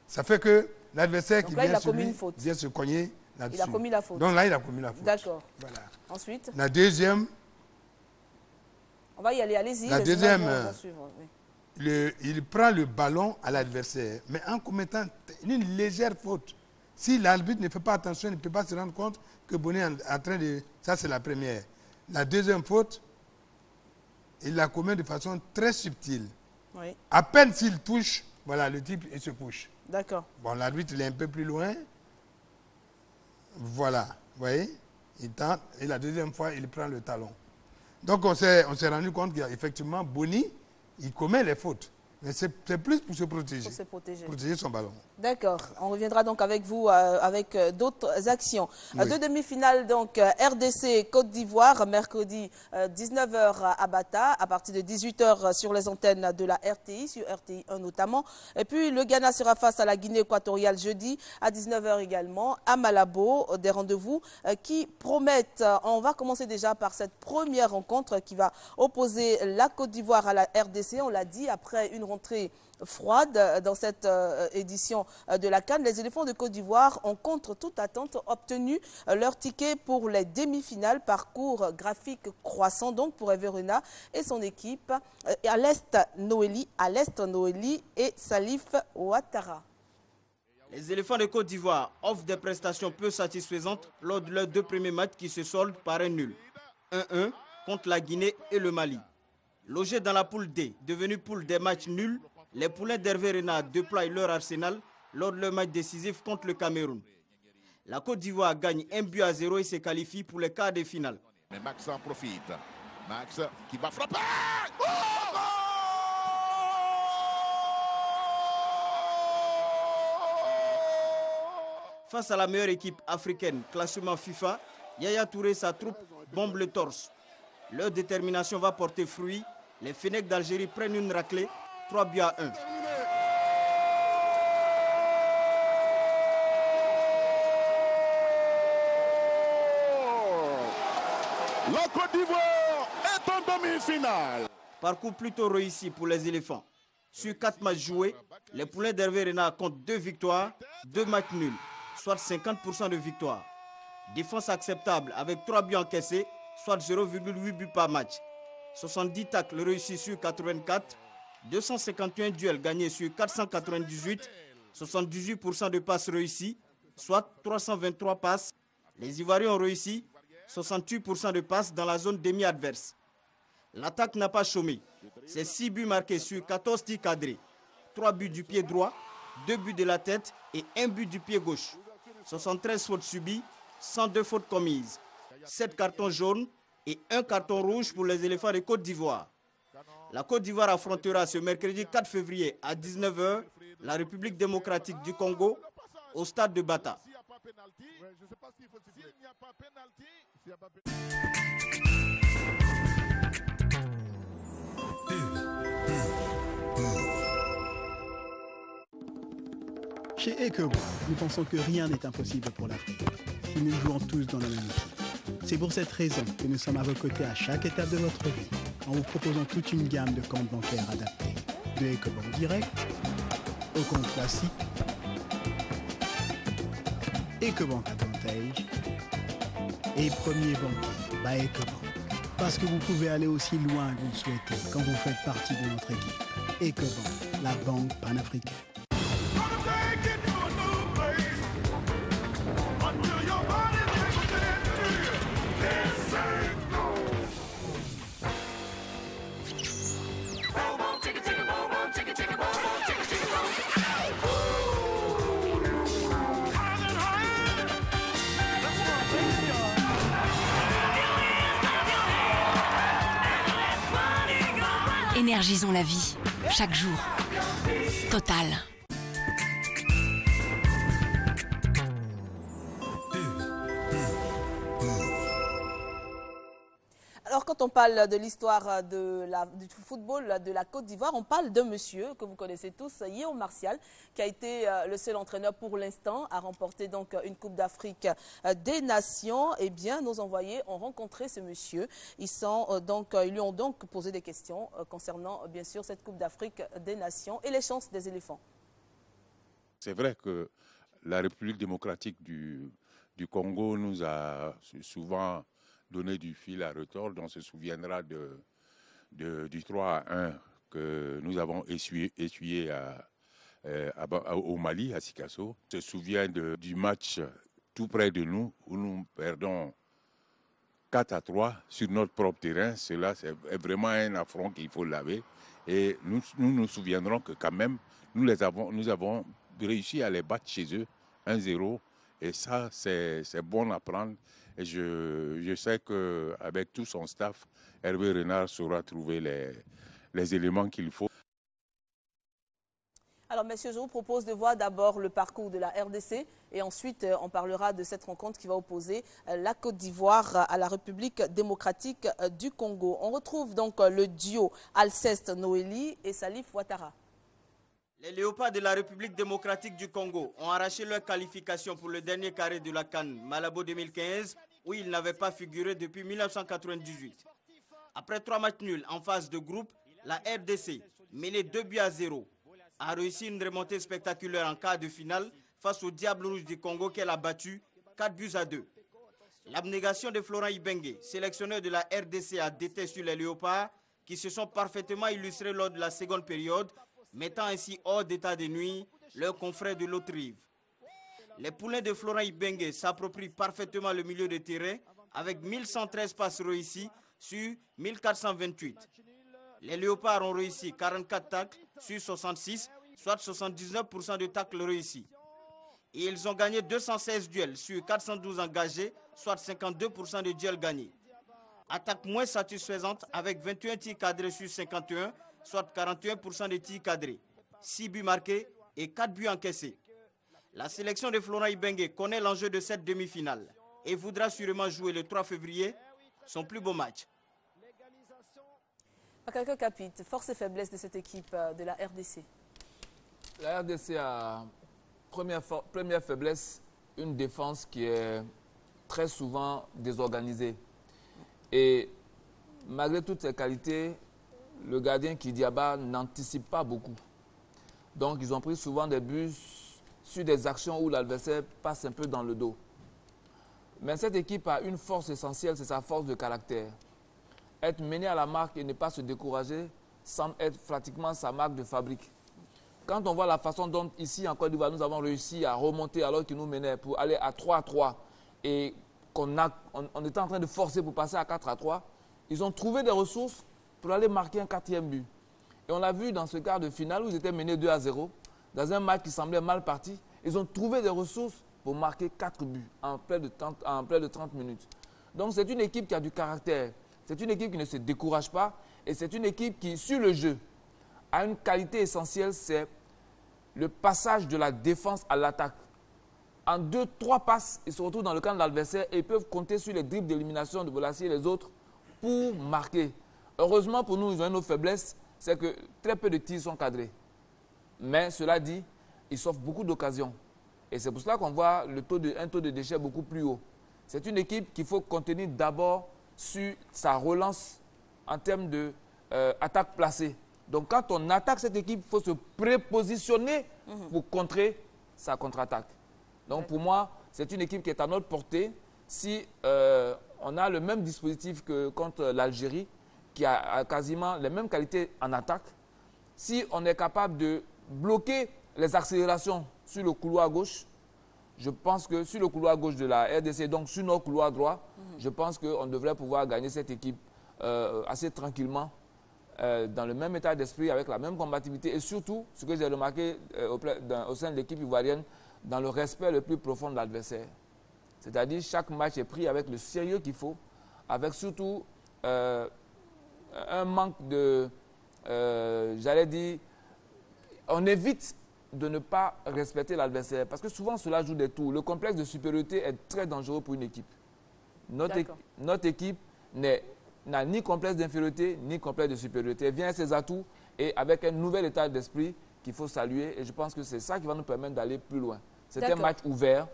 ça fait que l'adversaire qui vient se cogner là-dessus. Il a commis la faute. Donc là, il a commis la faute. D'accord. Voilà. Ensuite, la deuxième... On va y aller, allez-y. La deuxième, il prend le ballon à l'adversaire, mais en commettant une légère faute. Si l'arbitre ne fait pas attention, il ne peut pas se rendre compte que Boni est en train de... Ça, c'est la première. La deuxième faute, il la commet de façon très subtile. Oui. À peine s'il touche, voilà, le type, il se couche. D'accord. Bon, l'arbitre, il est un peu plus loin. Voilà, vous voyez, il tente, et la deuxième fois, il prend le talon. Donc, on s'est rendu compte qu'effectivement, Boni, il commet les fautes. Mais c'est plus pour se protéger. Pour se protéger. Protéger son ballon. D'accord. On reviendra donc avec vous avec d'autres actions. Oui. Deux demi-finales, donc RDC Côte d'Ivoire, mercredi 19h à Bata, à partir de 18h sur les antennes de la RTI, sur RTI 1 notamment. Et puis le Ghana sera face à la Guinée équatoriale jeudi à 19h également à Malabo. Des rendez-vous qui promettent. On va commencer déjà par cette première rencontre qui va opposer la Côte d'Ivoire à la RDC. On l'a dit, après une rentrée froide dans cette édition de la CAN. Les éléphants de Côte d'Ivoire ont contre toute attente obtenu leur ticket pour les demi-finales, parcours graphique croissant donc pour Hervé Renard et son équipe à l'est Noélie et Salif Ouattara. Les éléphants de Côte d'Ivoire offrent des prestations peu satisfaisantes lors de leurs 2 premiers matchs qui se soldent par un nul. 1-1 contre la Guinée et le Mali. Logés dans la poule D, devenue poule des matchs nuls, les poulains d'Hervé Renard déploient leur arsenal lors de leur match décisif contre le Cameroun. La Côte d'Ivoire gagne 1-0 et se qualifie pour les quarts de finale. Mais Max en profite. Max qui va frapper. Face à la meilleure équipe africaine, classement FIFA, Yaya Touré et sa troupe bombent le torse. Leur détermination va porter fruit. Les Fennecs d'Algérie prennent une raclée, 3-1. La Côte d'Ivoire est en demi-finale. Parcours plutôt réussi pour les éléphants. Sur 4 matchs joués, les poulains d'Hervé Renard comptent 2 victoires, 2 matchs nuls, soit 50% de victoires. Défense acceptable avec 3 buts encaissés, soit 0,8 buts par match. 70 tacles réussis sur 84, 251 duels gagnés sur 498, 78% de passes réussies, soit 323 passes. Les Ivoiriens ont réussi 68% de passes dans la zone demi-adverse. L'attaque n'a pas chômé. C'est 6 buts marqués sur 14 tirs cadrés, 3 buts du pied droit, 2 buts de la tête et 1 but du pied gauche. 73 fautes subies, 102 fautes commises. 7 cartons jaunes et 1 carton rouge pour les éléphants de Côte d'Ivoire. La Côte d'Ivoire affrontera ce mercredi 4 février à 19 h la République démocratique du Congo au stade de Bata. Chez Ecobank, nous pensons que rien n'est impossible pour l'Afrique. Et nous jouons tous dans la même équipe. C'est pour cette raison que nous sommes à vos côtés à chaque étape de votre vie, en vous proposant toute une gamme de comptes bancaires adaptés. De Ecobank Direct au compte classique, Ecobank Advantage et Premier Banquier by Ecobank. Parce que vous pouvez aller aussi loin que vous le souhaitez quand vous faites partie de notre équipe. Ecobank, la banque panafricaine. Énergisons la vie, chaque jour. Total. Alors, quand on parle de l'histoire du football de la Côte d'Ivoire, on parle d'un monsieur que vous connaissez tous, Yeo Martial, qui a été le seul entraîneur pour l'instant à remporter donc une Coupe d'Afrique des Nations. Eh bien, nos envoyés ont rencontré ce monsieur. Ils lui ont donc posé des questions concernant, bien sûr, cette Coupe d'Afrique des Nations et les chances des éléphants. C'est vrai que la République démocratique du Congo nous a souvent donné du fil à retordre. On se souviendra du 3-1 que nous avons essuyé au Mali, à Sikasso. On se souvient du match tout près de nous où nous perdons 4-3 sur notre propre terrain. Cela, c'est vraiment un affront qu'il faut laver. Et nous souviendrons que quand même, nous avons réussi à les battre chez eux 1-0. Et ça, c'est bon à prendre. Et je sais qu'avec tout son staff, Hervé Renard saura trouver les éléments qu'il faut. Alors, messieurs, je vous propose de voir d'abord le parcours de la RDC et ensuite on parlera de cette rencontre qui va opposer la Côte d'Ivoire à la République démocratique du Congo. On retrouve donc le duo Alceste Noélie et Salif Ouattara. Les Léopards de la République démocratique du Congo ont arraché leur qualification pour le dernier carré de la CAN Malabo 2015, où ils n'avaient pas figuré depuis 1998. Après 3 matchs nuls en phase de groupe, la RDC, menée 2-0, a réussi une remontée spectaculaire en quart de finale face au Diable Rouge du Congo qu'elle a battu 4-2. L'abnégation de Florent Ibenge, sélectionneur de la RDC, a dété sur les Léopards qui se sont parfaitement illustrés lors de la seconde période, mettant ainsi hors d'état de nuire leurs confrères de l'autre rive. Les poulains de Florent Ibenge s'approprient parfaitement le milieu de terrain avec 1113 passes réussies sur 1428. Les Léopards ont réussi 44 tacles sur 66, soit 79% de tacles réussis. Et ils ont gagné 216 duels sur 412 engagés, soit 52% de duels gagnés. Attaque moins satisfaisante avec 21 tirs cadrés sur 51, soit 41% de tirs cadrés, 6 buts marqués et 4 buts encaissés. La sélection de Florent Ibenge connaît l'enjeu de cette demi-finale et voudra sûrement jouer le 3 février son plus beau match. Quelqu'un capite, force et faiblesse de cette équipe de la RDC. La RDC a première faiblesse, une défense qui est très souvent désorganisée. Et malgré toutes ses qualités, le gardien Kidiaba n'anticipe pas beaucoup. Donc ils ont pris souvent des buts sur des actions où l'adversaire passe un peu dans le dos. Mais cette équipe a une force essentielle, c'est sa force de caractère. Être mené à la marque et ne pas se décourager semble être pratiquement sa marque de fabrique. Quand on voit la façon dont ici en Côte d'Ivoire nous avons réussi à remonter alors qu'ils nous menaient pour aller à 3-3 et qu'on était en train de forcer pour passer à 4-3, ils ont trouvé des ressources pour aller marquer un 4e but. Et on l'a vu dans ce quart de finale où ils étaient menés 2-0. dans un match qui semblait mal parti, ils ont trouvé des ressources pour marquer 4 buts en près de 30 minutes. Donc c'est une équipe qui a du caractère, c'est une équipe qui ne se décourage pas et c'est une équipe qui, sur le jeu, a une qualité essentielle, c'est le passage de la défense à l'attaque. En 2-3 passes, ils se retrouvent dans le camp de l'adversaire et ils peuvent compter sur les dribbles d'élimination de Bolassi et les autres pour marquer. Heureusement pour nous, ils ont une autre faiblesse, c'est que très peu de tirs sont cadrés. Mais cela dit, ils s'offrent beaucoup d'occasions. Et c'est pour cela qu'on voit un taux de déchets beaucoup plus haut. C'est une équipe qu'il faut contenir d'abord sur sa relance en termes d'attaque placée. Donc quand on attaque cette équipe, il faut se prépositionner pour contrer sa contre-attaque. Donc pour moi, c'est une équipe qui est à notre portée. Si on a le même dispositif que contre l'Algérie, qui a quasiment les mêmes qualités en attaque, si on est capable de bloquer les accélérations sur le couloir gauche, je pense que sur le couloir gauche de la RDC, donc sur notre couloir droit, je pense qu'on devrait pouvoir gagner cette équipe assez tranquillement, dans le même état d'esprit, avec la même combativité et surtout, ce que j'ai remarqué au sein de l'équipe ivoirienne, dans le respect le plus profond de l'adversaire. C'est-à-dire chaque match est pris avec le sérieux qu'il faut, avec surtout un manque de, j'allais dire, on évite de ne pas respecter l'adversaire parce que souvent cela joue des tours. Le complexe de supériorité est très dangereux pour une équipe. Notre équipe n'a ni complexe d'infériorité ni complexe de supériorité. Elle vient avec ses atouts et avec un nouvel état d'esprit qu'il faut saluer et je pense que c'est ça qui va nous permettre d'aller plus loin. C'est un match ouvert,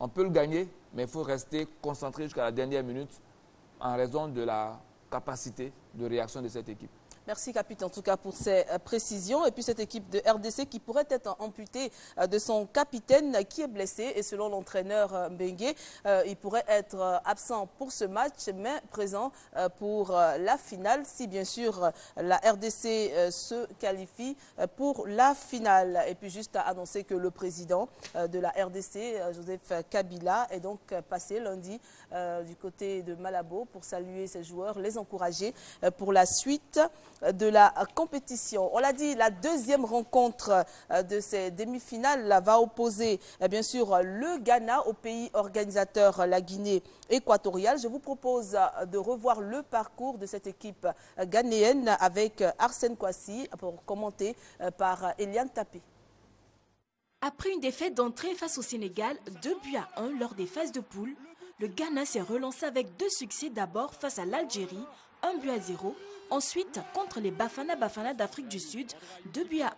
on peut le gagner, mais il faut rester concentré jusqu'à la dernière minute en raison de la capacité de réaction de cette équipe. Merci, capitaine, en tout cas, pour ces précisions. Et puis, cette équipe de RDC qui pourrait être amputée de son capitaine qui est blessé. Et selon l'entraîneur Mbengue, il pourrait être absent pour ce match, mais présent pour la finale, si bien sûr la RDC se qualifie pour la finale. Et puis, juste à annoncer que le président de la RDC, Joseph Kabila, est donc passé lundi du côté de Malabo pour saluer ses joueurs, les encourager pour la suite de la compétition. On l'a dit, la deuxième rencontre de ces demi-finales va opposer bien sûr le Ghana au pays organisateur, la Guinée équatoriale. Je vous propose de revoir le parcours de cette équipe ghanéenne avec Arsène Kwasi pour commenter par Eliane Tapé. Après une défaite d'entrée face au Sénégal, 2-1 lors des phases de poule, le Ghana s'est relancé avec 2 succès, d'abord face à l'Algérie, 1-0, ensuite contre les Bafana d'Afrique du Sud, 2-1.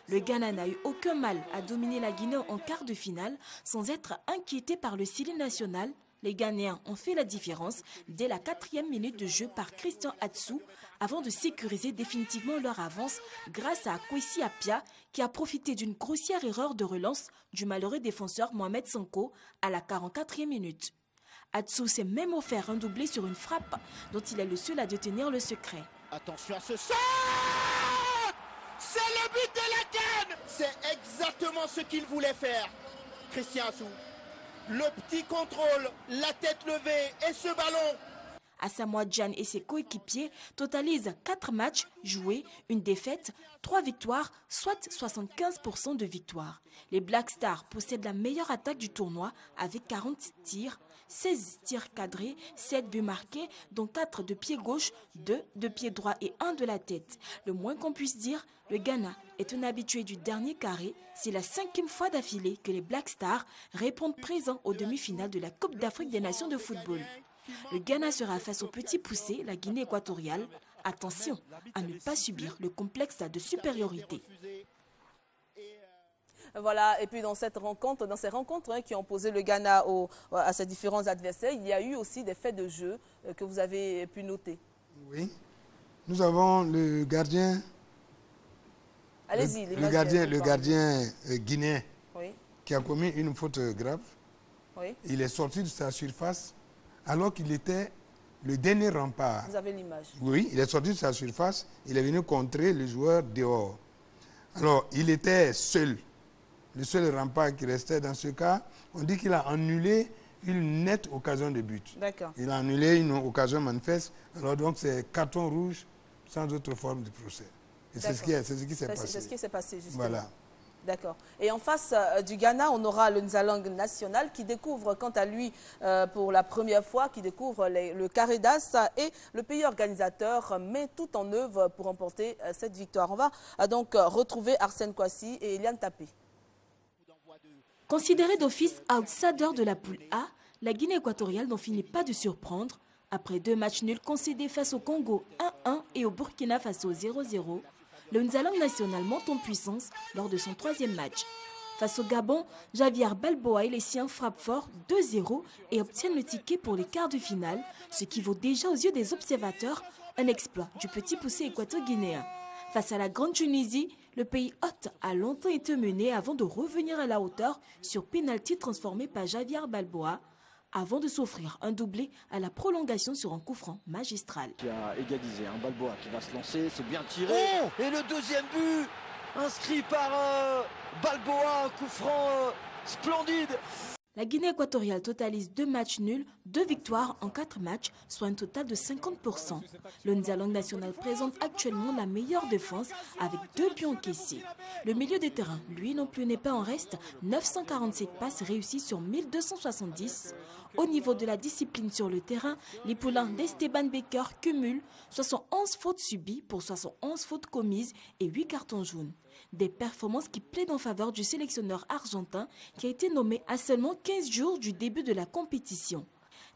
Le Ghana n'a eu aucun mal à dominer la Guinée en quart de finale sans être inquiété par le style national. Les Ghanéens ont fait la différence dès la 4e minute de jeu par Christian Atsu avant de sécuriser définitivement leur avance grâce à Kwesi Appiah qui a profité d'une grossière erreur de relance du malheureux défenseur Mohamed Sanko à la 44e minute. Atsu s'est même offert un doublé sur une frappe dont il est le seul à détenir le secret. Attention à ce shot! C'est le but de la CAN! C'est exactement ce qu'il voulait faire, Christian Atsu. Le petit contrôle, la tête levée et ce ballon. Asamoah Gyan et ses coéquipiers totalisent 4 matchs joués, une défaite, 3 victoires, soit 75% de victoires. Les Black Stars possèdent la meilleure attaque du tournoi avec 40 tirs, 16 tirs cadrés, 7 buts marqués, dont 4 de pied gauche, 2 de pied droit et 1 de la tête. Le moins qu'on puisse dire, le Ghana est un habitué du dernier carré. C'est la 5e fois d'affilée que les Black Stars répondent présents aux demi-finales de la Coupe d'Afrique des Nations de football. Le Ghana sera face au petit poussé, la Guinée équatoriale. Attention à ne pas subir le complexe de supériorité. Voilà, et puis dans ces rencontres qui ont posé le Ghana à ses différents adversaires, il y a eu aussi des faits de jeu que vous avez pu noter. Oui, nous avons le gardien. Allez-y, le gardien guinéen oui. Qui a commis une faute grave. Oui. Il est sorti de sa surface alors qu'il était le dernier rempart. Vous avez l'image. Oui, il est sorti de sa surface, il est venu contrer le joueur dehors. Alors, il était seul. Le seul rempart qui restait dans ce cas, on dit qu'il a annulé une nette occasion de but. D'accord. Il a annulé une occasion manifeste. Alors donc c'est carton rouge sans autre forme de procès. Et c'est ce qui s'est passé. C'est ce qui s'est passé, justement. Voilà. D'accord. Et en face du Ghana, on aura le Nzalang national qui découvre quant à lui pour la première fois, qui découvre le carré d'as et le pays organisateur met tout en œuvre pour remporter cette victoire. On va donc retrouver Arsène Kouassi et Eliane Tapé. Considéré d'office outsider de la poule A, la Guinée équatoriale n'en finit pas de surprendre. Après 2 matchs nuls concédés face au Congo 1-1 et au Burkina Faso 0-0, le Nzalang national monte en puissance lors de son 3e match. Face au Gabon, Javier Balboa et les siens frappent fort 2-0 et obtiennent le ticket pour les quarts de finale, ce qui vaut déjà aux yeux des observateurs un exploit du petit poussé équato-guinéen. Face à la Grande Tunisie, le pays hôte a longtemps été mené avant de revenir à la hauteur sur pénalty transformé par Javier Balboa, avant de s'offrir un doublé à la prolongation sur un coup franc magistral. Qui a égalisé, un Balboa qui va se lancer, c'est bien tiré. Oh, et le 2e but, inscrit par Balboa, un coup franc splendide. La Guinée équatoriale totalise 2 matchs nuls, 2 victoires en 4 matchs, soit un total de 50%. Le Nzalang national présente actuellement la meilleure défense avec 2 buts encaissés. Le milieu de terrain, lui non plus, n'est pas en reste, 947 passes réussies sur 1270. Au niveau de la discipline sur le terrain, les poulains d'Esteban Baker cumulent 71 fautes subies pour 71 fautes commises et 8 cartons jaunes. Des performances qui plaident en faveur du sélectionneur argentin qui a été nommé à seulement 15 jours du début de la compétition.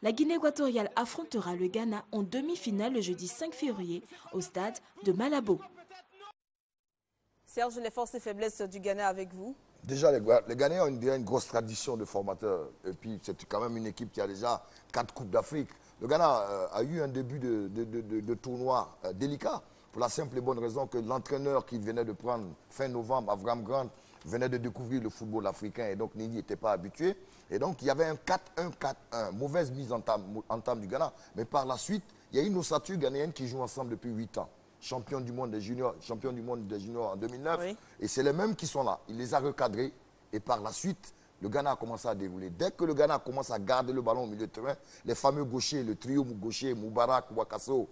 La Guinée équatoriale affrontera le Ghana en demi-finale le jeudi 5 février au stade de Malabo. Serge, les forces et faiblesses du Ghana avec vous? Déjà, les Ghanéens ont une grosse tradition de formateurs. Et puis, c'est quand même une équipe qui a déjà 4 Coupes d'Afrique. Le Ghana a eu un début de tournoi délicat. Pour la simple et bonne raison que l'entraîneur qui venait de prendre fin novembre, Avram Grant, venait de découvrir le football africain et donc Nini n'était pas habitué. Et donc il y avait un 4-1-4-1, mauvaise mise en table du Ghana. Mais par la suite, il y a une ossature ghanéenne qui joue ensemble depuis 8 ans. Champion du monde des juniors en 2009. Oui. Et c'est les mêmes qui sont là. Il les a recadrés et par la suite, le Ghana a commencé à dérouler. Dès que le Ghana commence à garder le ballon au milieu de terrain, les fameux gauchers, le trio gaucher, Moubarak, Wakaso,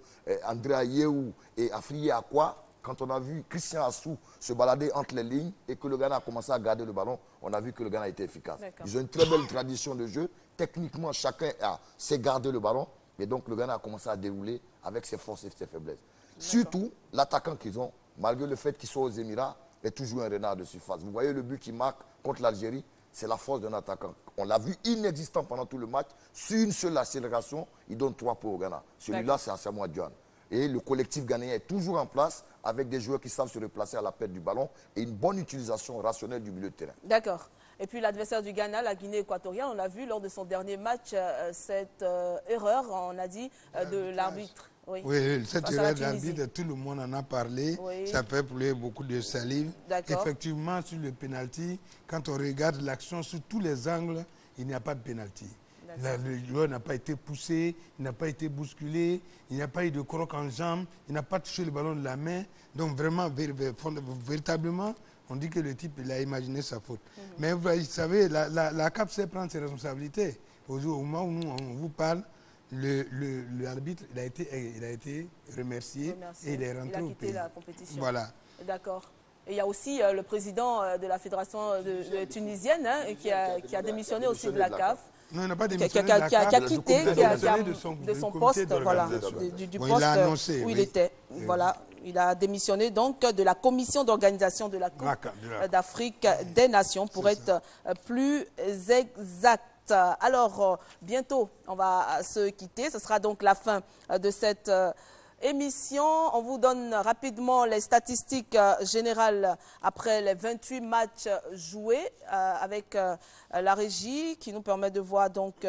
André Ayew et Afriye Akwa, quand on a vu Christian Assou se balader entre les lignes et que le Ghana a commencé à garder le ballon, on a vu que le Ghana était efficace. Ils ont une très belle tradition de jeu. Techniquement, chacun sait garder le ballon. Et donc, le Ghana a commencé à dérouler avec ses forces et ses faiblesses. Surtout, l'attaquant qu'ils ont, malgré le fait qu'ils soient aux Émirats, est toujours un renard de surface. Vous voyez le but qu'il marque contre l'Algérie, c'est la force d'un attaquant. On l'a vu inexistant pendant tout le match. Sur une seule accélération, il donne 3 points au Ghana. Celui-là, c'est Asamoah Gyan. Et le collectif ghanéen est toujours en place avec des joueurs qui savent se replacer à la perte du ballon et une bonne utilisation rationnelle du milieu de terrain. D'accord. Et puis l'adversaire du Ghana, la Guinée équatoriale, on l'a vu lors de son dernier match, cette erreur, on a dit, de l'arbitre. Oui, cette erreur d'arbitre, tout le monde en a parlé. Oui. Ça fait couler beaucoup de salive. Effectivement, sur le pénalty, quand on regarde l'action sous tous les angles, il n'y a pas de pénalty. Le joueur n'a pas été poussé, il n'a pas été bousculé, il n'y a pas eu de croc en jambe, il n'a pas touché le ballon de la main. Donc vraiment, véritablement, on dit que le type il a imaginé sa faute. Mais vous savez, la CAF sait prendre ses responsabilités. Au moment où nous, on vous parle, l'arbitre il a été remercié et il est rentré au pays. Il a quitté la compétition. Voilà. D'accord. Et il y a aussi le président de la fédération tunisienne qui a démissionné aussi de la CAF. Non, il n'a pas démissionné qui a quitté de son poste, voilà, du poste où il était. Voilà, il a démissionné donc de la commission d'organisation de la Coupe d'Afrique des Nations pour être plus exact. Alors, bientôt, on va se quitter. Ce sera donc la fin de cette émission. On vous donne rapidement les statistiques générales après les 28 matchs joués avec la régie qui nous permet de voir donc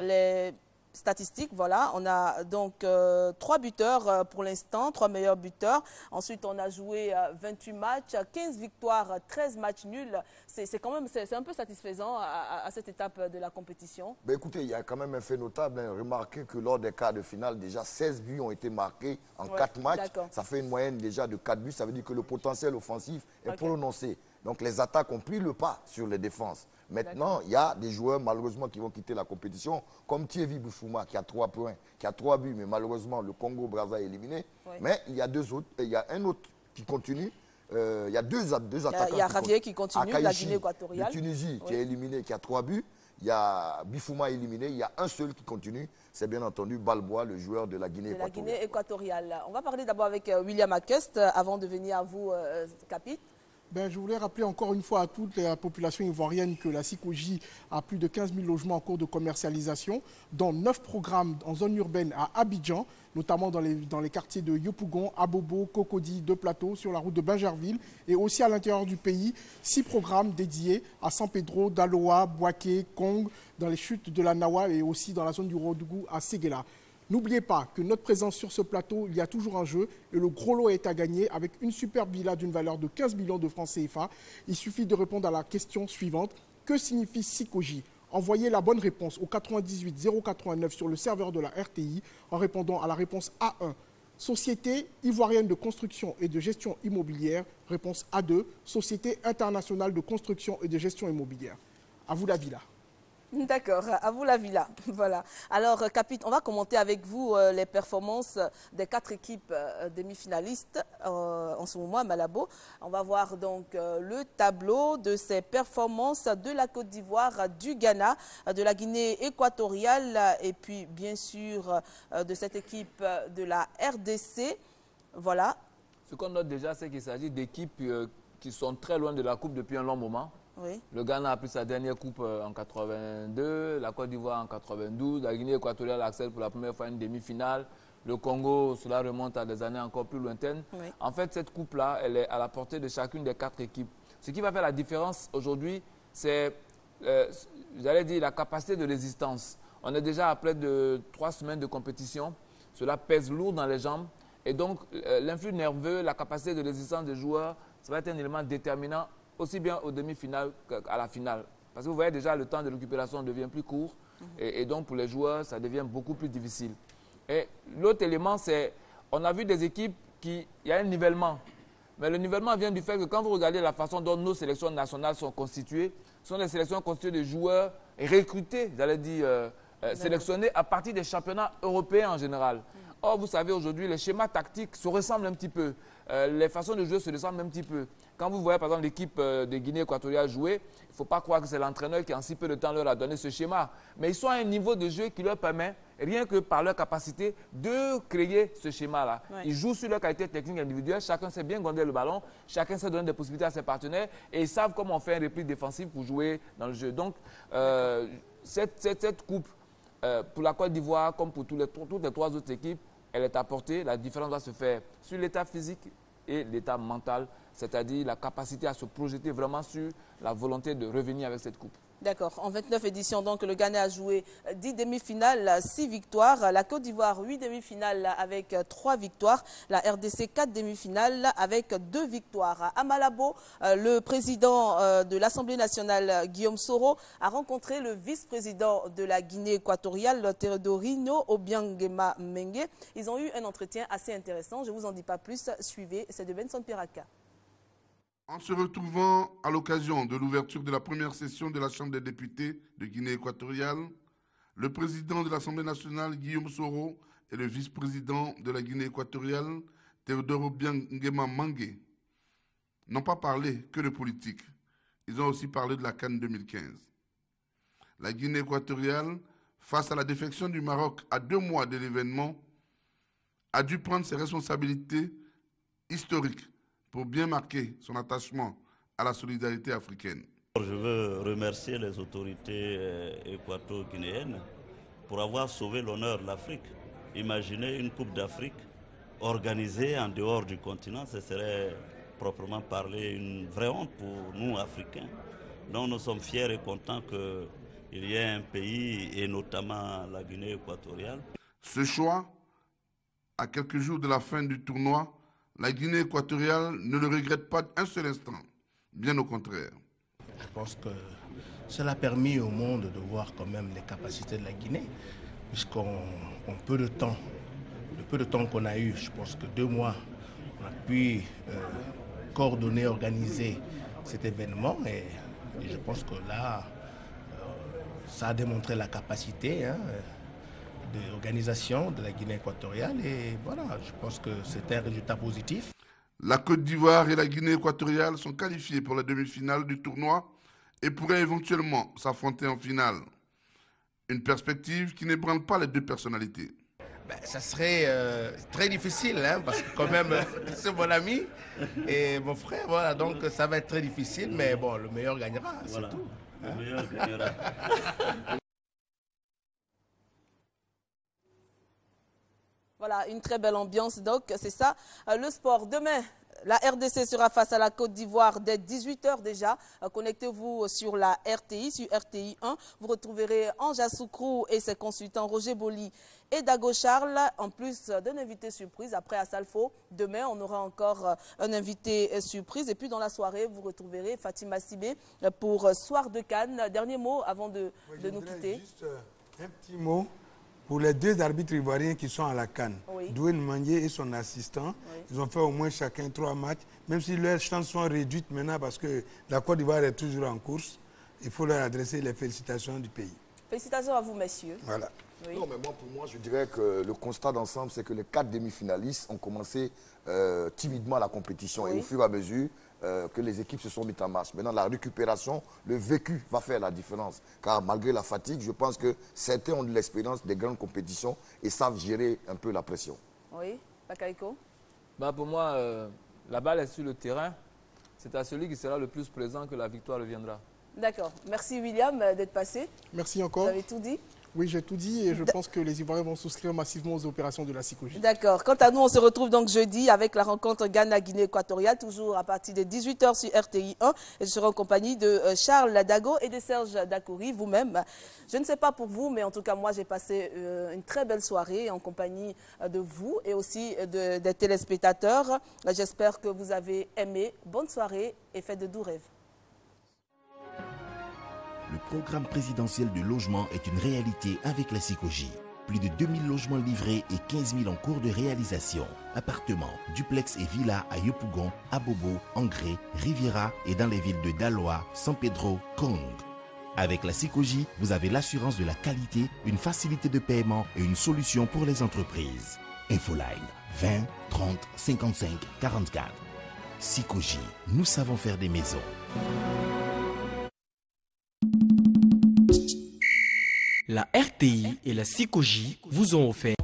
les statistiques. Voilà, on a donc 3 buteurs pour l'instant, 3 meilleurs buteurs. Ensuite, on a joué 28 matchs, 15 victoires, 13 matchs nuls. C'est quand même, c'est un peu satisfaisant à cette étape de la compétition. Ben écoutez, il y a quand même un fait notable. Hein. Remarquez que lors des quarts de finale, déjà 16 buts ont été marqués en 4 matchs. Ça fait une moyenne déjà de 4 buts. Ça veut dire que le potentiel offensif est prononcé. Donc les attaques ont pris le pas sur les défenses. Maintenant, il y a des joueurs malheureusement qui vont quitter la compétition, comme Thierry Boufouma qui a 3 points, qui a 3 buts, mais malheureusement le Congo-Brazza est éliminé. Mais il y a 2 autres, il y a un autre qui continue, Il y a deux attaquants. Il y a Javier qui continue, la Guinée équatoriale. De Tunisie qui est éliminé, qui a 3 buts. Il y a Bifouma éliminé, il y a un seul qui continue. C'est bien entendu Balboa, le joueur de la Guinée équatoriale. On va parler d'abord avec William Akest avant de venir à vous, Capit. Je voulais rappeler encore une fois à toute la population ivoirienne que la SICOGI a plus de 15 000 logements en cours de commercialisation, dont 9 programmes en zone urbaine à Abidjan, notamment dans les quartiers de Yopougon, Abobo, Cocody, Deux Plateaux, sur la route de Bingerville, et aussi à l'intérieur du pays, 6 programmes dédiés à San Pedro, Daloa, Boaké, Kong, dans les chutes de la Nawa et aussi dans la zone du Rodougou à Séguéla. N'oubliez pas que notre présence sur ce plateau, il y a toujours un jeu et le gros lot est à gagner avec une superbe villa d'une valeur de 15 millions de francs CFA. Il suffit de répondre à la question suivante. Que signifie SICOGI? Envoyez la bonne réponse au 98 089 sur le serveur de la RTI en répondant à la réponse A1. Société ivoirienne de construction et de gestion immobilière. Réponse A2. Société internationale de construction et de gestion immobilière. À vous la villa. D'accord, à vous la villa. Voilà. Alors, Capit, on va commenter avec vous les performances des 4 équipes demi-finalistes en ce moment à Malabo. On va voir donc le tableau de ces performances de la Côte d'Ivoire, du Ghana, de la Guinée équatoriale et puis bien sûr de cette équipe de la RDC. Voilà. Ce qu'on note déjà, c'est qu'il s'agit d'équipes qui sont très loin de la Coupe depuis un long moment. Oui. Le Ghana a pris sa dernière coupe en 82, la Côte d'Ivoire en 92, la Guinée équatoriale accède pour la première fois à une demi-finale. Le Congo, cela remonte à des années encore plus lointaines. Oui. En fait, cette coupe-là, elle est à la portée de chacune des 4 équipes. Ce qui va faire la différence aujourd'hui, c'est, j'allais dire, la capacité de résistance. On est déjà à près de 3 semaines de compétition. Cela pèse lourd dans les jambes. Et donc, l'influx nerveux, la capacité de résistance des joueurs, ça va être un élément déterminant aussi bien aux demi-finales qu'à la finale. Parce que vous voyez déjà, le temps de récupération devient plus court. Et donc, pour les joueurs, ça devient beaucoup plus difficile. Et l'autre élément, c'est, on a vu des équipes il y a un nivellement. Mais le nivellement vient du fait que quand vous regardez la façon dont nos sélections nationales sont constituées, ce sont des sélections constituées de joueurs recrutés, j'allais dire, sélectionnés à partir des championnats européens en général. Or, vous savez, aujourd'hui, les schémas tactiques se ressemblent un petit peu. Les façons de jouer se ressemblent un petit peu. Quand vous voyez, par exemple, l'équipe de Guinée équatoriale jouer, il ne faut pas croire que c'est l'entraîneur qui, en si peu de temps, leur a donné ce schéma. Mais ils sont à un niveau de jeu qui leur permet, rien que par leur capacité, de créer ce schéma-là. Ouais. Ils jouent sur leur qualité technique individuelle. Chacun sait bien gonder le ballon. Chacun sait donner des possibilités à ses partenaires. Et ils savent comment on fait un repli défensif pour jouer dans le jeu. Donc, cette coupe, pour la Côte d'Ivoire, comme pour toutes les 3 autres équipes, elle est apportée. La différence doit se faire sur l'état physique et l'état mental, c'est-à-dire la capacité à se projeter vraiment sur la volonté de revenir avec cette coupe. D'accord. En 29 éditions, donc, le Ghana a joué 10 demi-finales, 6 victoires. La Côte d'Ivoire, 8 demi-finales avec 3 victoires. La RDC, 4 demi-finales avec 2 victoires. À Malabo, le président de l'Assemblée nationale, Guillaume Soro, a rencontré le vice-président de la Guinée équatoriale, Teodorino Obiangema Mengue. Ils ont eu un entretien assez intéressant. Je ne vous en dis pas plus. Suivez, c'est de Benson Piraka. En se retrouvant à l'occasion de l'ouverture de la première session de la Chambre des députés de Guinée équatoriale, le président de l'Assemblée nationale, Guillaume Soro, et le vice-président de la Guinée équatoriale, Teodoro Obiangema Mengue, n'ont pas parlé que de politique. Ils ont aussi parlé de la CAN 2015. La Guinée équatoriale, face à la défection du Maroc à 2 mois de l'événement, a dû prendre ses responsabilités historiques pour bien marquer son attachement à la solidarité africaine. Je veux remercier les autorités équato-guinéennes pour avoir sauvé l'honneur de l'Afrique. Imaginez une Coupe d'Afrique organisée en dehors du continent, ce serait proprement parler une vraie honte pour nous, Africains. Donc nous sommes fiers et contents qu'il y ait un pays, et notamment la Guinée équatoriale. Ce choix, à quelques jours de la fin du tournoi, la Guinée équatoriale ne le regrette pas un seul instant, bien au contraire. Je pense que cela a permis au monde de voir quand même les capacités de la Guinée, puisqu'en peu de temps, le peu de temps qu'on a eu, je pense que 2 mois, on a pu coordonner, organiser cet événement et je pense que là, ça a démontré la capacité d'organisation de la Guinée équatoriale et voilà, je pense que c'est un résultat positif. La Côte d'Ivoire et la Guinée équatoriale sont qualifiées pour la demi-finale du tournoi et pourraient éventuellement s'affronter en finale. Une perspective qui n'ébranle pas les deux personnalités. Ça serait très difficile, hein, parce que quand même, c'est mon ami et mon frère, voilà, donc ça va être très difficile, mais bon, le meilleur gagnera, voilà. C'est tout. Le meilleur gagnera. Voilà, une très belle ambiance, donc c'est ça. Le sport, demain, la RDC sera face à la Côte d'Ivoire dès 18 h déjà. Connectez-vous sur la RTI, sur RTI 1. Vous retrouverez Anja Soukrou et ses consultants Roger Boli et Dago Charles, en plus d'un invité surprise. Après à Salfo, demain, on aura encore un invité surprise. Et puis dans la soirée, vous retrouverez Fatima Sibé pour Soir de Cannes. Dernier mot avant de nous quitter. Juste un petit mot. Pour les deux arbitres ivoiriens qui sont à la CAN, oui. Douane Mandier et son assistant, oui. Ils ont fait au moins chacun 3 matchs, même si leurs chances sont réduites maintenant parce que la Côte d'Ivoire est toujours en course. Il faut leur adresser les félicitations du pays. Félicitations à vous, messieurs. Voilà. Oui. Non, mais pour moi, je dirais que le constat d'ensemble, c'est que les 4 demi-finalistes ont commencé timidement la compétition. Oui. Et au fur et à mesure que les équipes se sont mises en marche. Maintenant, la récupération, le vécu va faire la différence. Car malgré la fatigue, je pense que certains ont de l'expérience des grandes compétitions et savent gérer un peu la pression. Oui, Bakaïko. Pour moi, la balle est sur le terrain. C'est à celui qui sera le plus présent que la victoire reviendra. D'accord. Merci William d'être passé. Merci encore. Vous avez tout dit? Oui, j'ai tout dit et je pense que les Ivoiriens vont souscrire massivement aux opérations de la SICOGI. D'accord. Quant à nous, on se retrouve donc jeudi avec la rencontre Ghana-Guinée équatoriale, toujours à partir de 18 h sur RTI 1. Et je serai en compagnie de Charles Dago et de Serge Dakouri, vous-même. Je ne sais pas pour vous, mais en tout cas, moi, j'ai passé une très belle soirée en compagnie de vous et aussi des téléspectateurs. J'espère que vous avez aimé. Bonne soirée et faites de doux rêves. Le programme présidentiel de logement est une réalité avec la SICOGI. Plus de 2000 logements livrés et 15 000 en cours de réalisation. Appartements, duplex et villas à Yopougon, Abobo, Angré, Riviera et dans les villes de Daloa, San Pedro, Kong. Avec la SICOGI, vous avez l'assurance de la qualité, une facilité de paiement et une solution pour les entreprises. Infoline 20 30 55 44. SICOGI, nous savons faire des maisons. La RTI et la SICOGI vous ont offert